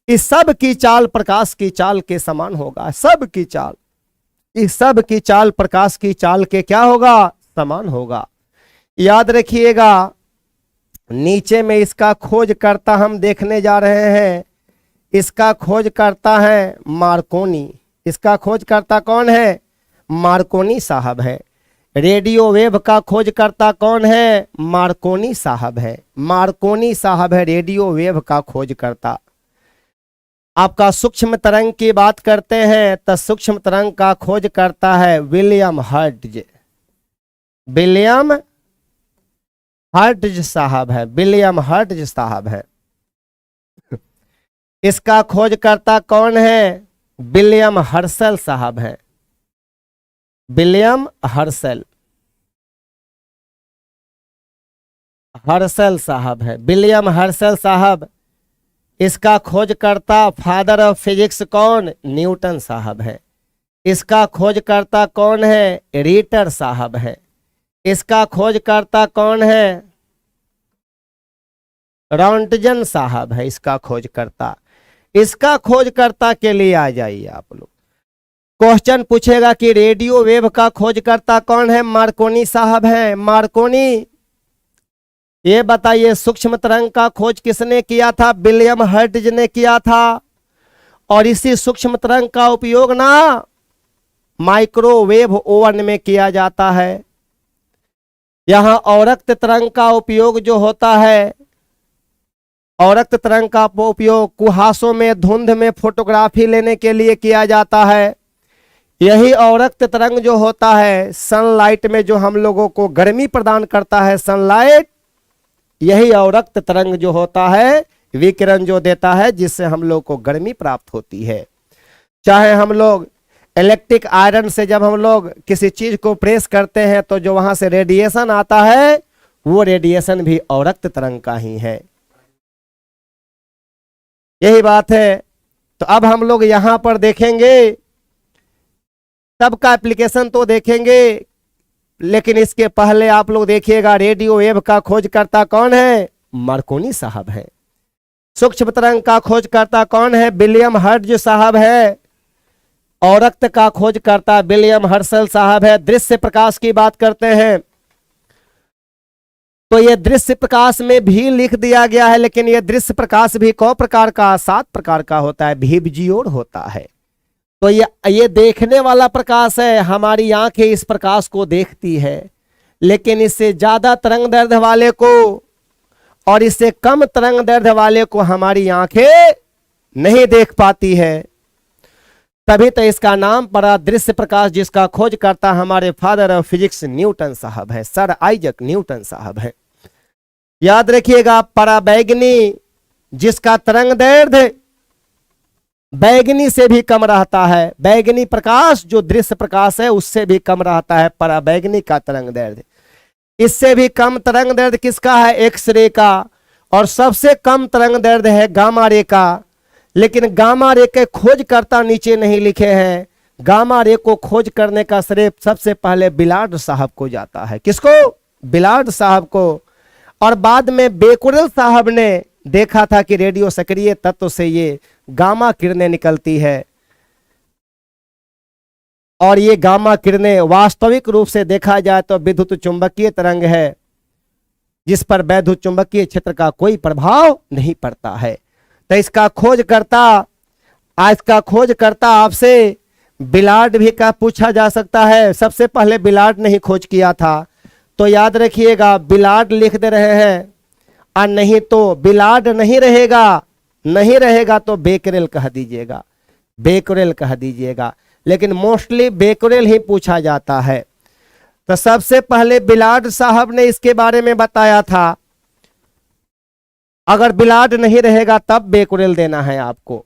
इस सब की चाल प्रकाश की चाल के समान होगा। सब की चाल, इस सब की चाल प्रकाश की चाल के क्या होगा? समान होगा। याद रखिएगा, नीचे में इसका खोजकर्ता हम देखने जा रहे हैं। इसका खोजकर्ता है मार्कोनी। इसका खोजकर्ता कौन है? मार्कोनी साहब है। रेडियो वेव का खोजकर्ता कौन है? मार्कोनी साहब है। मार्कोनी साहब है रेडियो वेव का खोजकर्ता। आपका सूक्ष्म तरंग की बात करते हैं तो सूक्ष्म तरंग का खोजकर्ता है विलियम हर्ट्ज। विलियम हर्ट्ज साहब है। विलियम हर्ट्ज साहब है। इसका खोजकर्ता कौन है? विलियम हर्शल साहब है। विलियम हर्शल, हर्शल साहब है। विलियम हर्शल साहब। इसका खोजकर्ता फादर ऑफ फिजिक्स कौन? न्यूटन साहब है। इसका खोजकर्ता कौन है? रीटर साहब है। इसका खोजकर्ता कौन है? रॉन्टजन साहब है इसका खोजकर्ता। इसका खोजकर्ता के लिए आ जाइए आप लोग। क्वेश्चन पूछेगा कि रेडियो वेव का खोजकर्ता कौन है? मार्कोनी साहब है। मार्कोनी, ये बताइए सूक्ष्म तरंग का खोज किसने किया था? विलियम हर्ट्ज ने किया था। और इसी सूक्ष्म तरंग का उपयोग ना माइक्रोवेव ओवन में किया जाता है। यहां औरक्त तरंग का उपयोग जो होता है, औरक्त तरंग का उपयोग कुहासों में, धुंध में फोटोग्राफी लेने के लिए किया जाता है। यही औरक्त तरंग जो होता है सनलाइट में, जो हम लोगों को गर्मी प्रदान करता है सनलाइट, यही औरक्त तरंग जो होता है विकिरण जो देता है, जिससे हम लोग को गर्मी प्राप्त होती है। चाहे हम लोग इलेक्ट्रिक आयरन से जब हम लोग किसी चीज को प्रेस करते हैं तो जो वहां से रेडिएशन आता है, वो रेडिएशन भी औरक्त तरंग का ही है। यही बात है। तो अब हम लोग यहां पर देखेंगे, सबका एप्लीकेशन तो देखेंगे, लेकिन इसके पहले आप लोग देखिएगा रेडियो वेव का खोजकर्ता कौन है? मार्कोनी साहब है। सूक्ष्म तरंग का खोजकर्ता कौन है? विलियम हर्ट्ज साहब है। औरक्त का खोजकर्ता विलियम हर्शल साहब है। दृश्य प्रकाश की बात करते हैं तो ये दृश्य प्रकाश में भी लिख दिया गया है, लेकिन ये दृश्य प्रकाश भी कौ प्रकार का? 7 प्रकार का होता है। विजियोर होता है। तो ये देखने वाला प्रकाश है। हमारी आंखें इस प्रकाश को देखती है, लेकिन इससे ज्यादा तरंग दैर्ध्य वाले को और इससे कम तरंग दैर्ध्य वाले को हमारी आंखें नहीं देख पाती है। तभी तो इसका नाम पड़ा दृश्य प्रकाश, जिसका खोज करता हमारे फादर ऑफ फिजिक्स न्यूटन साहब है, सर आइजक न्यूटन साहब है। याद रखिएगा, पराबैंगनी जिसका तरंग दैर्ध्य बैगनी से भी कम रहता है, बैगनी प्रकाश जो दृश्य प्रकाश है उससे भी कम रहता है पराबैंगनी का तरंग दैर्ध्य। इससे भी कम तरंग दैर्ध्य किसका है? एक्स रे का। और सबसे कम तरंग दैर्ध्य है गामा रे का। लेकिन गामा रे के खोजकर्ता नीचे नहीं लिखे हैं। गामा रे को खोज करने का श्रेय सबसे पहले बिलार्ड साहब को जाता है। किसको? बिलार्ड साहब को। और बाद में बेकुरेल साहब ने देखा था कि रेडियो सक्रिय तत्व से ये गामा किरणें निकलती है, और ये गामा किरणें वास्तविक रूप से देखा जाए तो विद्युत चुंबकीय तरंग है, जिस पर वैद्युत चुंबकीय क्षेत्र का कोई प्रभाव नहीं पड़ता है। तो इसका खोजकर्ता आपसे बिलार्ड भी का पूछा जा सकता है। सबसे पहले बिलार्ड ने ही खोज किया था, तो याद रखिएगा बिलार्ड लिख दे रहे हैं, और नहीं तो बिलार्ड नहीं रहेगा तो बेकरेल कह दीजिएगा, बेकरेल कह दीजिएगा। लेकिन मोस्टली बेकरेल ही पूछा जाता है। तो सबसे पहले बिलार्ड साहब ने इसके बारे में बताया था। अगर बिलार्ड नहीं रहेगा तब बेकरेल देना है आपको।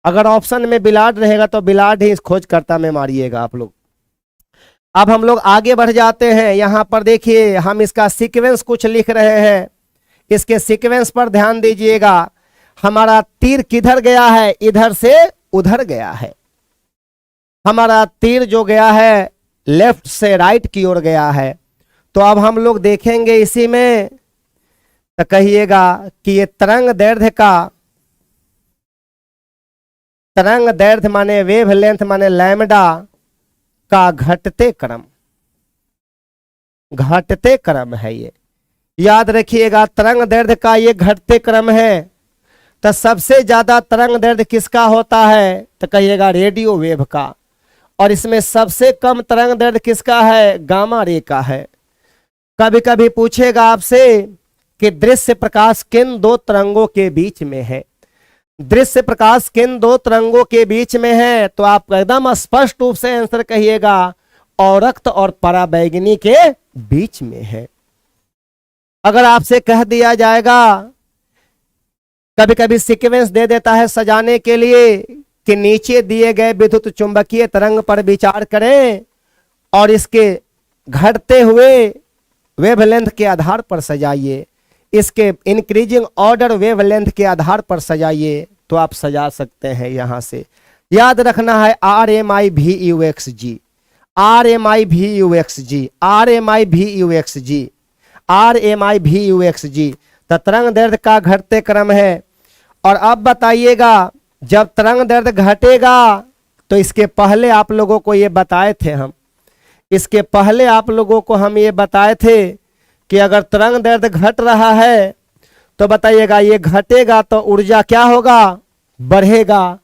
अगर ऑप्शन में बिलार्ड रहेगा तो बिलार्ड ही इस खोजकर्ता में मारिएगा आप लोग। अब हम लोग आगे बढ़ जाते हैं। यहां पर देखिए हम इसका सीक्वेंस कुछ लिख रहे हैं, इसके सीक्वेंस पर ध्यान दीजिएगा। हमारा तीर किधर गया है? इधर से उधर गया है। हमारा तीर जो गया है लेफ्ट से राइट की ओर गया है। तो अब हम लोग देखेंगे इसी में, तो कहिएगा कि ये तरंग दैर्ध्य का तरंग दैर्ध्य माने वेवलेंथ माने लैम्डा का घटते क्रम, घटते क्रम है ये, याद रखिएगा। तरंग दैर्ध्य का ये घटते क्रम है। तो सबसे ज्यादा तरंग दैर्ध्य किसका होता है, तो कहिएगा रेडियो वेव का। और इसमें सबसे कम तरंग दैर्ध्य किसका है, गामा रे का है। कभी कभी पूछेगा आपसे कि दृश्य प्रकाश किन दो तरंगों के बीच में है, दृश्य प्रकाश किन दो तरंगों के बीच में है, तो आप एकदम स्पष्ट रूप से आंसर कहिएगा औरक्त और पराबैंगनी के बीच में है। अगर आपसे कह दिया जाएगा, कभी कभी सीक्वेंस दे देता है सजाने के लिए कि नीचे दिए गए विद्युत चुंबकीय तरंग पर विचार करें और इसके घटते हुए वेवलेंथ के आधार पर सजाइए, इसके इंक्रीजिंग ऑर्डर वेवलेंथ के आधार पर सजाइए, तो आप सजा सकते हैं। यहां से याद रखना है RMIVUXG, RMIVUXG, RMIVUXG, RMIVUXG। तो तरंग दैर्ध्य का घटते क्रम है। और अब बताइएगा, जब तरंग दैर्ध्य घटेगा तो इसके पहले आप लोगों को ये बताए थे हम, इसके पहले आप लोगों को हम ये बताए थे कि अगर तरंग दैर्ध्य घट रहा है तो बताइएगा ये घटेगा तो ऊर्जा क्या होगा, बढ़ेगा।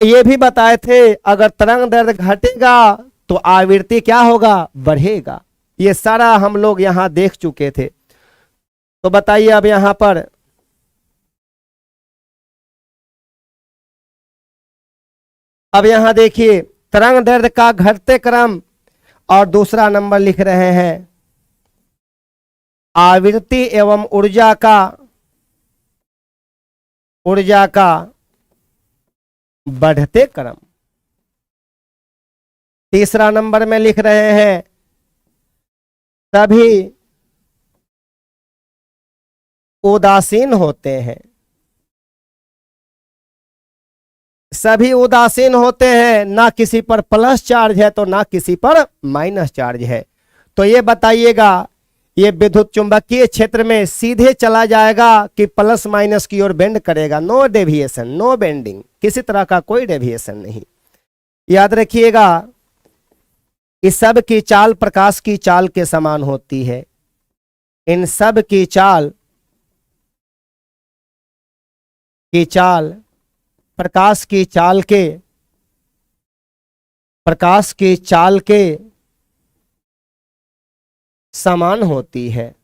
ये भी बताए थे अगर तरंग दैर्ध्य घटेगा तो आवृत्ति क्या होगा, बढ़ेगा। ये सारा हम लोग यहां देख चुके थे। तो बताइए अब यहां पर अब यहां देखिए तरंग दैर्ध्य का घटते क्रम और दूसरा नंबर लिख रहे हैं आवृत्ति एवं ऊर्जा का बढ़ते क्रम। तीसरा नंबर में लिख रहे हैं सभी उदासीन होते हैं, सभी उदासीन होते हैं, ना किसी पर प्लस चार्ज है तो ना किसी पर माइनस चार्ज है। तो ये बताइएगा ये विद्युत चुंबकीय क्षेत्र में सीधे चला जाएगा कि प्लस माइनस की ओर बेंड करेगा, नो डेविएशन, नो बेंडिंग, किसी तरह का कोई डेविएशन नहीं। याद रखिएगा इस सब की चाल प्रकाश की चाल के समान होती है, इन सब की चाल प्रकाश की चाल के समान होती है।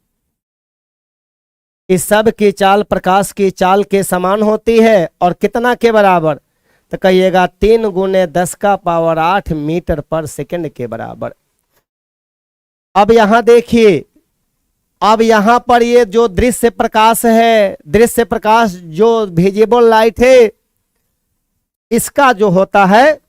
इस सब की चाल प्रकाश की चाल के समान होती है और कितना के बराबर, तो कहिएगा 3 × 10⁸ मीटर पर सेकंड के बराबर। अब यहां देखिए, अब यहां पर ये जो दृश्य प्रकाश है, दृश्य प्रकाश जो विजिबल लाइट है, इसका जो होता है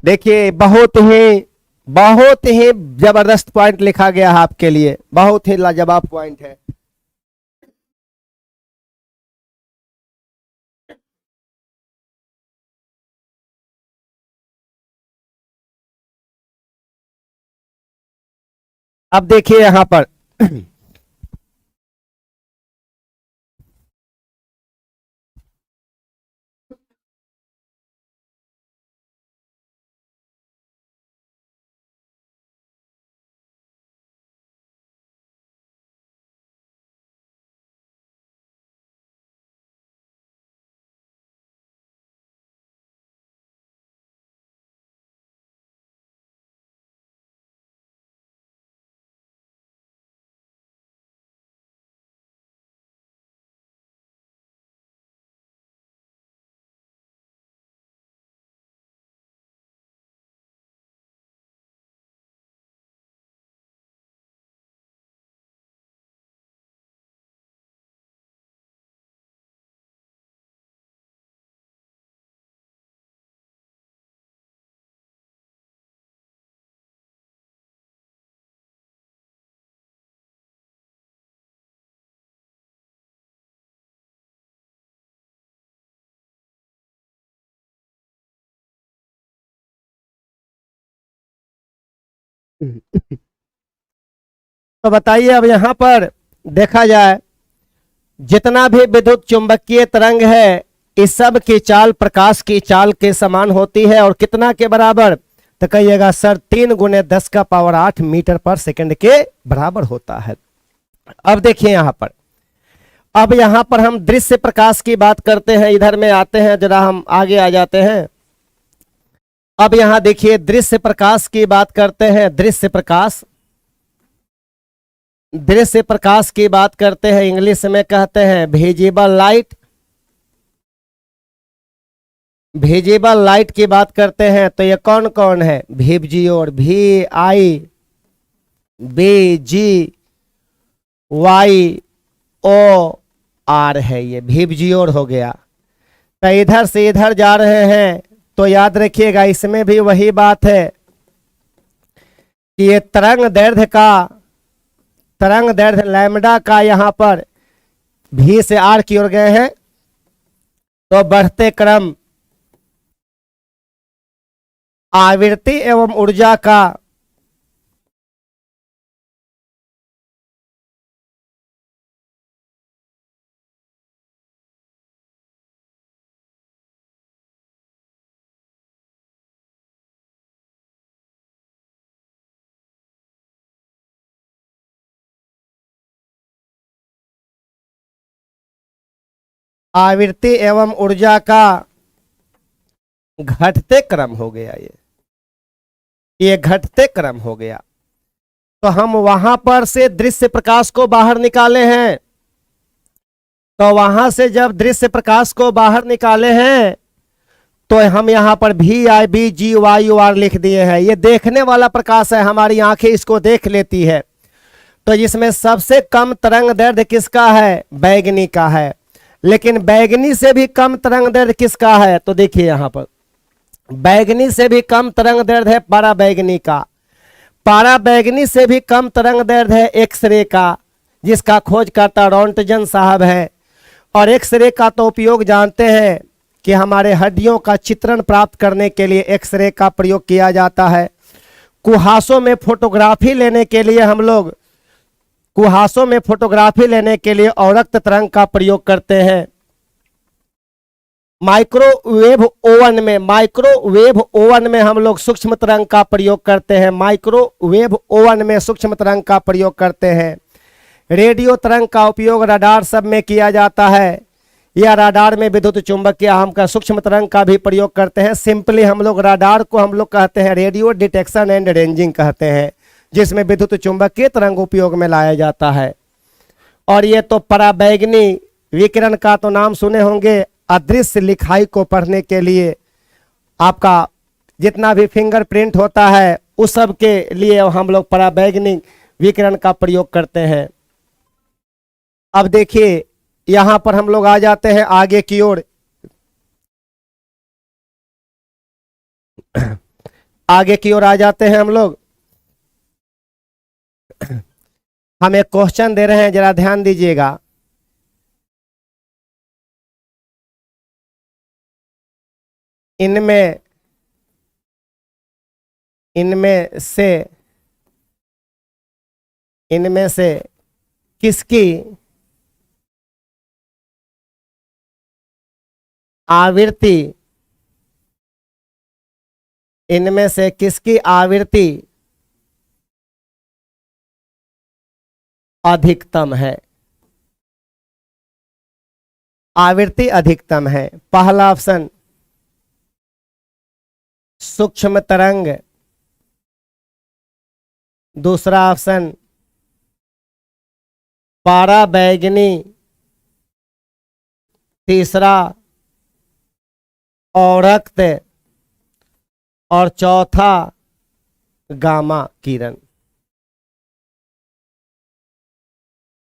देखिए बहुत ही जबरदस्त पॉइंट लिखा गया है आपके लिए, बहुत ही लाजवाब पॉइंट है। अब देखिए यहां पर तो बताइए अब यहां पर देखा जाए जितना भी विद्युत चुंबकीय तरंग है इस सब की चाल प्रकाश की चाल के समान होती है और कितना के बराबर, तो कहिएगा सर 3 × 10⁸ मीटर पर सेकंड के बराबर होता है। अब देखिए यहां पर, अब यहां पर हम दृश्य प्रकाश की बात करते हैं, इधर में आते हैं, जरा हम आगे आ जाते हैं। अब यहां देखिए दृश्य प्रकाश की बात करते हैं, दृश्य प्रकाश, दृश्य प्रकाश की बात करते हैं, इंग्लिश में कहते हैं विजिबल लाइट। विजिबल लाइट की बात करते हैं तो ये कौन कौन है, विजियोर, VIBGYOR है, ये विजियोर हो गया। तो इधर से इधर जा रहे हैं तो याद रखिएगा इसमें भी वही बात है कि ये तरंग दैर्ध्य लैम्डा का यहां पर V से R की ओर गए हैं तो बढ़ते क्रम आवृत्ति एवं ऊर्जा का आवृत्ति एवं ऊर्जा का घटते क्रम हो गया, ये घटते क्रम हो गया। तो हम वहां पर से दृश्य प्रकाश को बाहर निकाले हैं, तो वहां से जब दृश्य प्रकाश को बाहर निकाले हैं तो हम यहां पर VIBGYOR लिख दिए हैं। ये देखने वाला प्रकाश है, हमारी आंखें इसको देख लेती है। तो इसमें सबसे कम तरंग दैर्ध्य किसका है, बैगनी का है। लेकिन बैगनी से भी कम तरंग दैर्ध्य किसका है, तो देखिए यहां पर बैगनी से भी कम तरंग दैर्ध्य है पाराबैंगनी का। पाराबैंगनी से भी कम तरंग दैर्ध्य है एक्सरे का, जिसका खोजकर्ता रोंटगन साहब है। और एक्सरे का तो उपयोग जानते हैं कि हमारे हड्डियों का चित्रण प्राप्त करने के लिए एक्सरे का प्रयोग किया जाता है। कुहासों में फोटोग्राफी लेने के लिए हम लोग कुहासों में फोटोग्राफी लेने के लिए अवरक्त तरंग का प्रयोग करते हैं। माइक्रोवेव ओवन में हम लोग सूक्ष्म तरंग का प्रयोग करते हैं। माइक्रोवेव ओवन में सूक्ष्म तरंग का प्रयोग करते हैं। रेडियो तरंग का उपयोग रडार सब में किया जाता है, या रडार में विद्युत चुंबकीय हम का सूक्ष्म तरंग का भी प्रयोग करते हैं। सिंपली हम लोग रडार को हम लोग कहते हैं रेडियो डिटेक्शन एंड रेंजिंग कहते हैं, जिसमें विद्युत चुंबकीय तरंग उपयोग में लाया जाता है। और ये तो पराबैंगनी विकिरण का तो नाम सुने होंगे, अदृश्य लिखाई को पढ़ने के लिए आपका जितना भी फिंगरप्रिंट होता है उस सब के लिए हम लोग पराबैंगनी विकिरण का प्रयोग करते हैं। अब देखिए यहां पर हम लोग आ जाते हैं आगे की ओर। आगे की ओर आ जाते हैं हम लोग। हम एक क्वेश्चन दे रहे हैं, जरा ध्यान दीजिएगा। इनमें से किसकी आवृत्ति अधिकतम है? आवृत्ति अधिकतम है। पहला ऑप्शन सूक्ष्म तरंग, दूसरा ऑप्शन पाराबैंगनी, तीसरा अवरक्त और चौथा गामा किरण।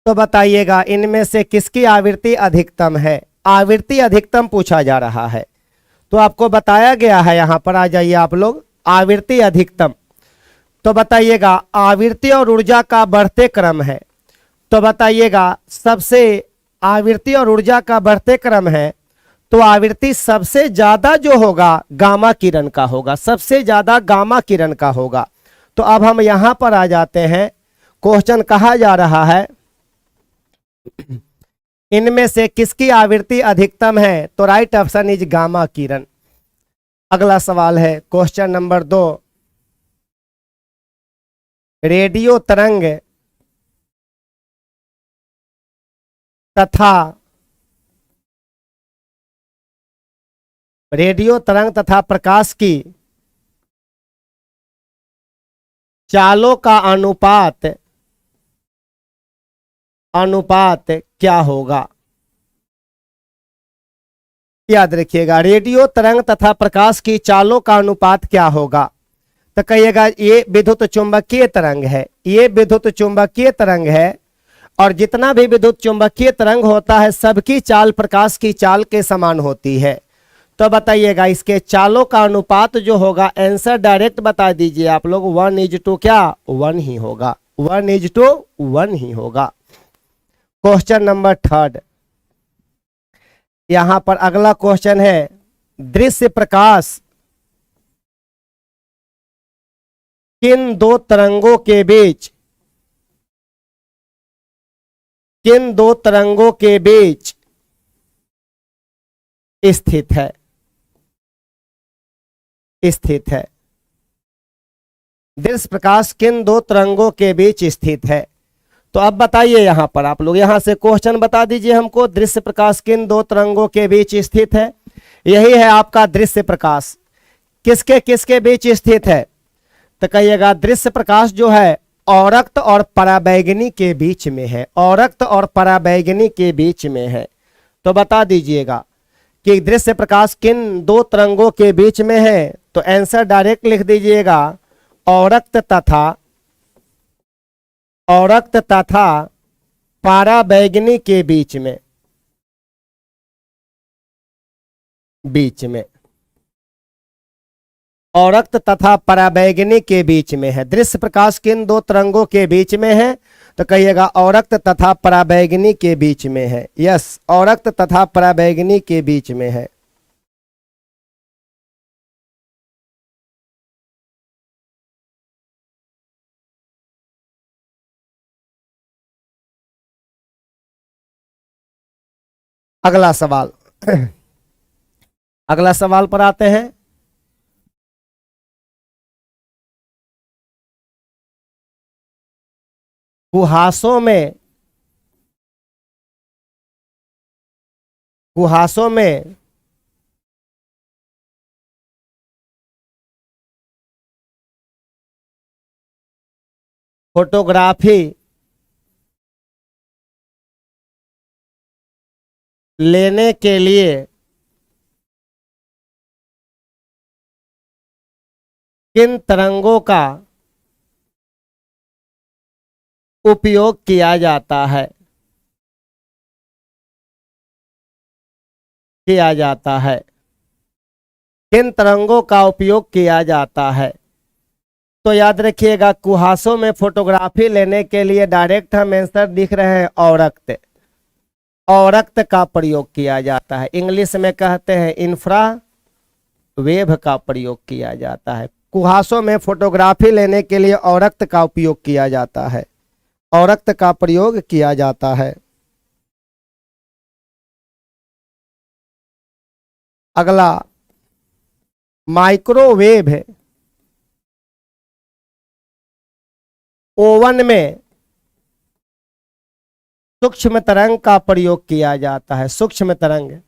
तो बताइएगा इनमें से किसकी आवृत्ति अधिकतम है? आवृत्ति अधिकतम पूछा जा रहा है, तो आपको बताया गया है। यहां पर आ जाइए आप लोग, आवृत्ति अधिकतम। तो बताइएगा आवृत्ति और ऊर्जा का बढ़ते क्रम है, तो बताइएगा सबसे आवृत्ति और ऊर्जा का बढ़ते क्रम है, तो आवृत्ति सबसे ज्यादा जो होगा गामा किरण का होगा, सबसे ज्यादा गामा किरण का होगा। तो अब हम यहां पर आ जाते हैं। क्वेश्चन कहा जा रहा है इनमें से किसकी आवृत्ति अधिकतम है? तो राइट ऑप्शन इज गामा किरण। अगला सवाल है क्वेश्चन नंबर 2। रेडियो तरंग तथा प्रकाश की चालों का अनुपात क्या होगा? याद रखिएगा, रेडियो तरंग तथा प्रकाश की चालों का अनुपात क्या होगा? तो कहिएगा ये विद्युत चुंबकीय तरंग है, ये विद्युत चुंबकीय तरंग है, और जितना भी विद्युत चुंबकीय तरंग होता है सबकी चाल प्रकाश की चाल के समान होती है। तो बताइएगा इसके चालों का अनुपात जो होगा, आंसर डायरेक्ट बता दीजिए आप लोग। 1:, क्या 1 ही होगा, 1:1 ही होगा। Question number 3। यहां पर अगला क्वेश्चन है दृश्य प्रकाश किन दो तरंगों के बीच स्थित है? दृश्य प्रकाश किन दो तरंगों के बीच स्थित है? तो अब बताइए यहां पर आप लोग, यहां से क्वेश्चन बता दीजिए हमको। दृश्य प्रकाश किन दो तरंगों के बीच स्थित है? यही है आपका दृश्य प्रकाश। किसके किसके बीच स्थित है? तो कहिएगा दृश्य प्रकाश जो है औरक्त और पराबैंगनी के बीच में है, औरक्त और पराबैंगनी के बीच में है। तो बता दीजिएगा कि दृश्य प्रकाश किन दो तरंगों के बीच में है? तो आंसर डायरेक्ट लिख दीजिएगा, औरक्त तथा पराबैंगनी के बीच में। औरक्त तथा पराबैंगनी के बीच में है। दृश्य प्रकाश किन दो तरंगों के बीच में है? तो कहिएगा औरक्त तथा पराबैंगनी के बीच में है। यस, औरक्त तथा पराबैंगनी के बीच में है। अगला सवाल अगला सवाल पर आते हैं। कुहासों में फोटोग्राफी लेने के लिए किन तरंगों का उपयोग किया जाता है? किन तरंगों का उपयोग किया जाता है? तो याद रखिएगा, कुहासों में फोटोग्राफी लेने के लिए डायरेक्ट हम आंसर दिख रहे हैं, औरक्त का प्रयोग किया जाता है। इंग्लिश में कहते हैं इंफ्रा वेव का प्रयोग किया जाता है। कुहासों में फोटोग्राफी लेने के लिए औरक्त का उपयोग किया जाता है, औरक्त का प्रयोग किया जाता है। अगला, माइक्रोवेव ओवन में सूक्ष्म तरंग का प्रयोग किया जाता है। सूक्ष्म तरंग,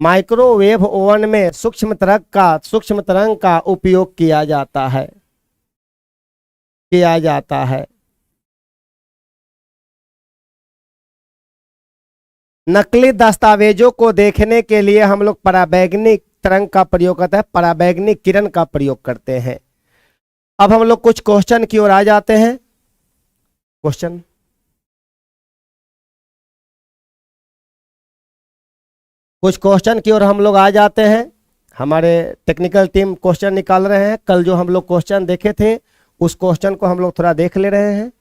माइक्रोवेव ओवन में सूक्ष्म तरंग का उपयोग किया जाता है। नकली दस्तावेजों को देखने के लिए हम लोग पराबैंगनी तरंग का प्रयोग करते हैं, पराबैंगनी किरण का प्रयोग करते हैं। अब हम लोग कुछ क्वेश्चन की ओर आ जाते हैं। कुछ क्वेश्चन की ओर हम लोग आ जाते हैं। हमारे टेक्निकल टीम क्वेश्चन निकाल रहे हैं। कल जो हम लोग क्वेश्चन देखे थे उस क्वेश्चन को हम लोग थोड़ा देख ले रहे हैं।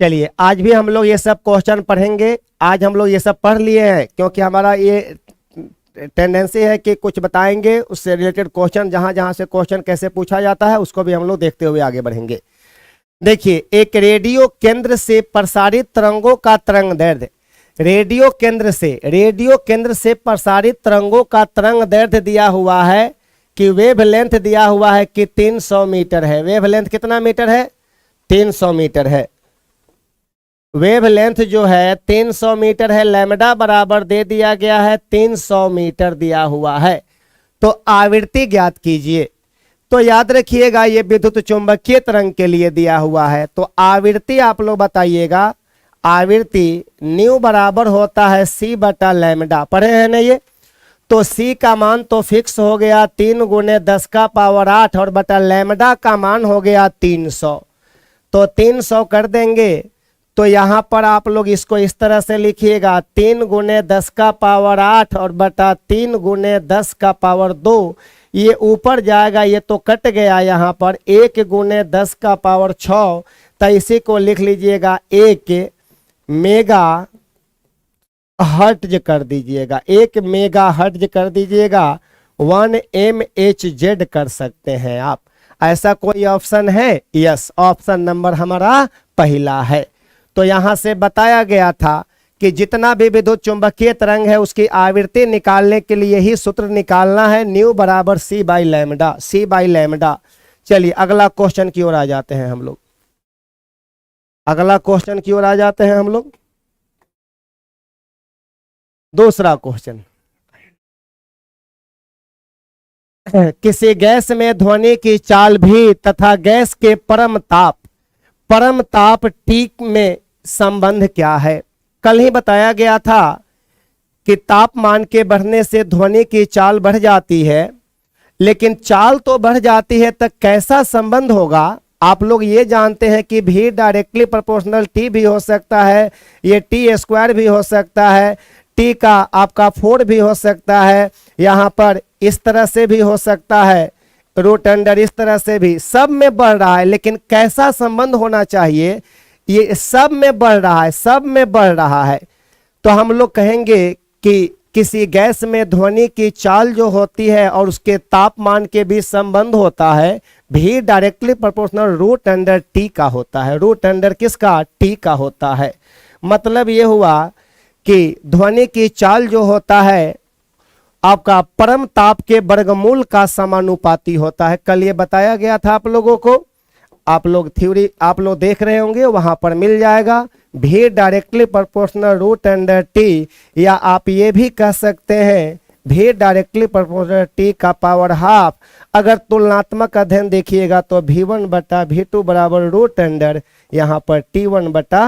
चलिए आज भी हम लोग ये सब क्वेश्चन पढ़ेंगे। आज हम लोग ये सब पढ़ लिए हैं क्योंकि हमारा ये टेंडेंसी है कि कुछ बताएंगे उससे रिलेटेड क्वेश्चन, जहां जहां से क्वेश्चन कैसे पूछा जाता है उसको भी हम लोग देखते हुए आगे बढ़ेंगे। देखिए, एक रेडियो केंद्र से प्रसारित तरंगों का तरंग दैर्ध्य, रेडियो केंद्र से प्रसारित तरंगों का तरंग दैर्ध्य दिया हुआ है कि वेव लेंथ दिया हुआ है कि 300 मीटर है। वेव लेंथ कितना मीटर है? 300 मीटर है। वेव लेंथ जो है 300 मीटर है। लैम्डा बराबर दे दिया गया है 300 मीटर दिया हुआ है। तो आवृत्ति ज्ञात कीजिए। तो याद रखिएगा ये विद्युत चुंबकीय तरंग के लिए दिया हुआ है। तो आवृत्ति आप लोग बताइएगा। आवृत्ति न्यू बराबर होता है सी बटा लैम्डा, पढ़े हैं ना ये? तो सी का मान तो फिक्स हो गया 3 गुने 10 का पावर 8 और बटा लैम्डा का मान हो गया 300। तो 300 कर देंगे तो यहां पर आप लोग इसको इस तरह से लिखिएगा 3 गुने 10 का पावर 8 और बटा 3 गुने 10 का पावर 2। ये ऊपर जाएगा, ये तो कट गया। यहाँ पर 1 गुने 10 का पावर 6, तो इसी को लिख लीजिएगा 1 मेगा हर्ट्ज कर दीजिएगा। 1 मेगा हर्ट्ज कर दीजिएगा। 1 mHz कर सकते हैं आप। ऐसा कोई ऑप्शन है? यस, ऑप्शन नंबर हमारा पहला है। तो यहां से बताया गया था कि जितना भी विद्युत चुंबकीय तरंग है उसकी आवृत्ति निकालने के लिए ही सूत्र निकालना है, न्यू बराबर C by lambda, C by lambda. चलिए अगला क्वेश्चन की ओर आ जाते हैं हम लोग। अगला क्वेश्चन की ओर आ जाते हैं हम लोग। दूसरा क्वेश्चन, किसी गैस में ध्वनि की चाल भी तथा गैस के परम ताप T में संबंध क्या है? कल ही बताया गया था कि तापमान के बढ़ने से ध्वनि की चाल बढ़ जाती है, लेकिन चाल तो बढ़ जाती है, तो कैसा संबंध होगा? आप लोग ये जानते हैं कि भी डायरेक्टली प्रोपोर्शनल टी भी हो सकता है, ये टी स्क्वायर भी हो सकता है, टी का आपका 4 भी हो सकता है, यहाँ पर इस तरह से भी हो सकता है, रूट अंडर इस तरह से भी। सब में बढ़ रहा है, लेकिन कैसा संबंध होना चाहिए? ये सब में बढ़ रहा है, सब में बढ़ रहा है। तो हम लोग कहेंगे कि किसी गैस में ध्वनि की चाल जो होती है और उसके तापमान के बीच संबंध होता है, भी directly proportional root under T का होता है। रूट अंडर किसका? टी का होता है। मतलब ये हुआ कि ध्वनि की चाल जो होता है आपका परम ताप के वर्गमूल का समानुपाती होता है। कल ये बताया गया था आप लोगों को। आप लोग थ्योरी आप लोग देख रहे होंगे, वहां पर मिल जाएगा भी directly proportional root under T, या आप ये भी कह सकते हैं भी डायरेक्टली प्रोपोर्शनल टी का पावर हाफ। अगर तुलनात्मक अध्ययन देखिएगा तो V1 बटा V2 बराबर रूट अंडर यहाँ पर T1 बटा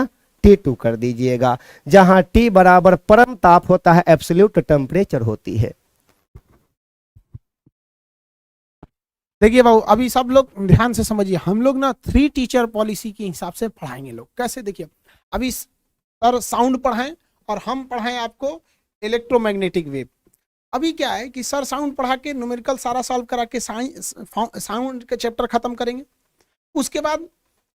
T2 कर दीजिएगा, जहां T बराबर परम ताप होता है, एब्सोल्यूट टेम्परेचर होती है। देखिए बाबू, अभी सब लोग ध्यान से समझिए। हम लोग ना 3 टीचर पॉलिसी के हिसाब से पढ़ाएंगे लोग। कैसे? देखिए, अभी सर साउंड पढ़ाएं और हम पढ़ाएं आपको इलेक्ट्रोमैग्नेटिक वेव। अभी क्या है कि सर साउंड पढ़ा के न्यूमेरिकल सारा सॉल्व करा के साउंड के चैप्टर खत्म करेंगे। उसके बाद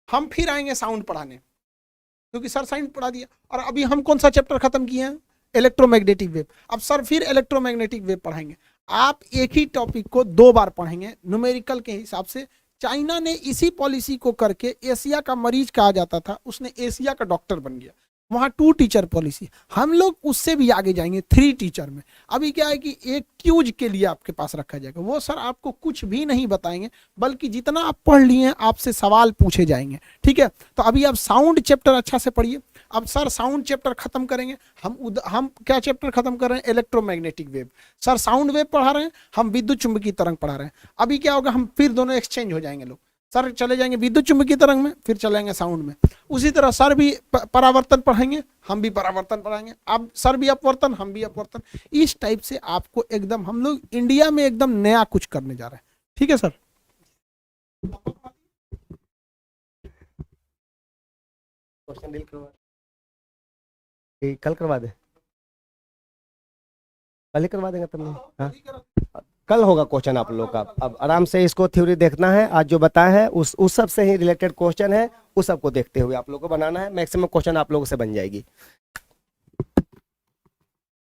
हम फिर आएंगे साउंड पढ़ाने, क्योंकि सर साउंड पढ़ा दिया। और अभी हम कौन सा चैप्टर खत्म किए हैं? Electromagnetic wave. अब सर फिर इलेक्ट्रोमैग्नेटिक वेव पढ़ाएंगे। आप एक ही टॉपिक को 2 बार पढ़ेंगे न्यूमेरिकल के हिसाब से। चाइना ने इसी पॉलिसी को करके एशिया का मरीज कहा जाता था, उसने एशिया का डॉक्टर बन गया। वहां 2 टीचर पॉलिसी। हम लोग उससे भी आगे जाएंगे 3 टीचर में। अभी क्या है कि एक क्यूज के लिए आपके पास रखा जाएगा। वो सर आपको कुछ भी नहीं बताएंगे, बल्कि जितना आप पढ़ लिए आपसे सवाल पूछे जाएंगे। ठीक है? तो अभी आप साउंड चैप्टर अच्छा से पढ़िए। अब सर साउंड चैप्टर खत्म करेंगे। हम क्या चैप्टर खत्म कर रहे हैं? Electromagnetic wave. Sir sound wave पढ़ा रहे हैं, हम विद्युत चुंबकीय तरंग पढ़ा रहे हैं। अभी क्या होगा, हम फिर दोनों एक्सचेंज हो जाएंगे लोग। सर चले जाएंगे विद्युत चुंबकीय तरंग में, फिर चलेंगे साउंड में। उसी तरह सर भी परावर्तन पढ़ाएंगे, हम भी परावर्तन पढ़ाएंगे। अब सर भी अपवर्तन, हम भी अपवर्तन। इस टाइप से आपको एकदम हम लोग इंडिया में एकदम नया कुछ करने जा रहे हैं। ठीक है सर? क्वेश्चन डील करवा कल करवा दे, कल ही करवा देंगे तुमने। हाँ कल होगा क्वेश्चन आप लोग का। अब आराम से इसको थ्योरी देखना है, आज जो बताया है उस सब से ही रिलेटेड क्वेश्चन है, उस सब को देखते हुए आप लोग को बनाना है, मैक्सिमम क्वेश्चन आप लोगों से बन जाएगी।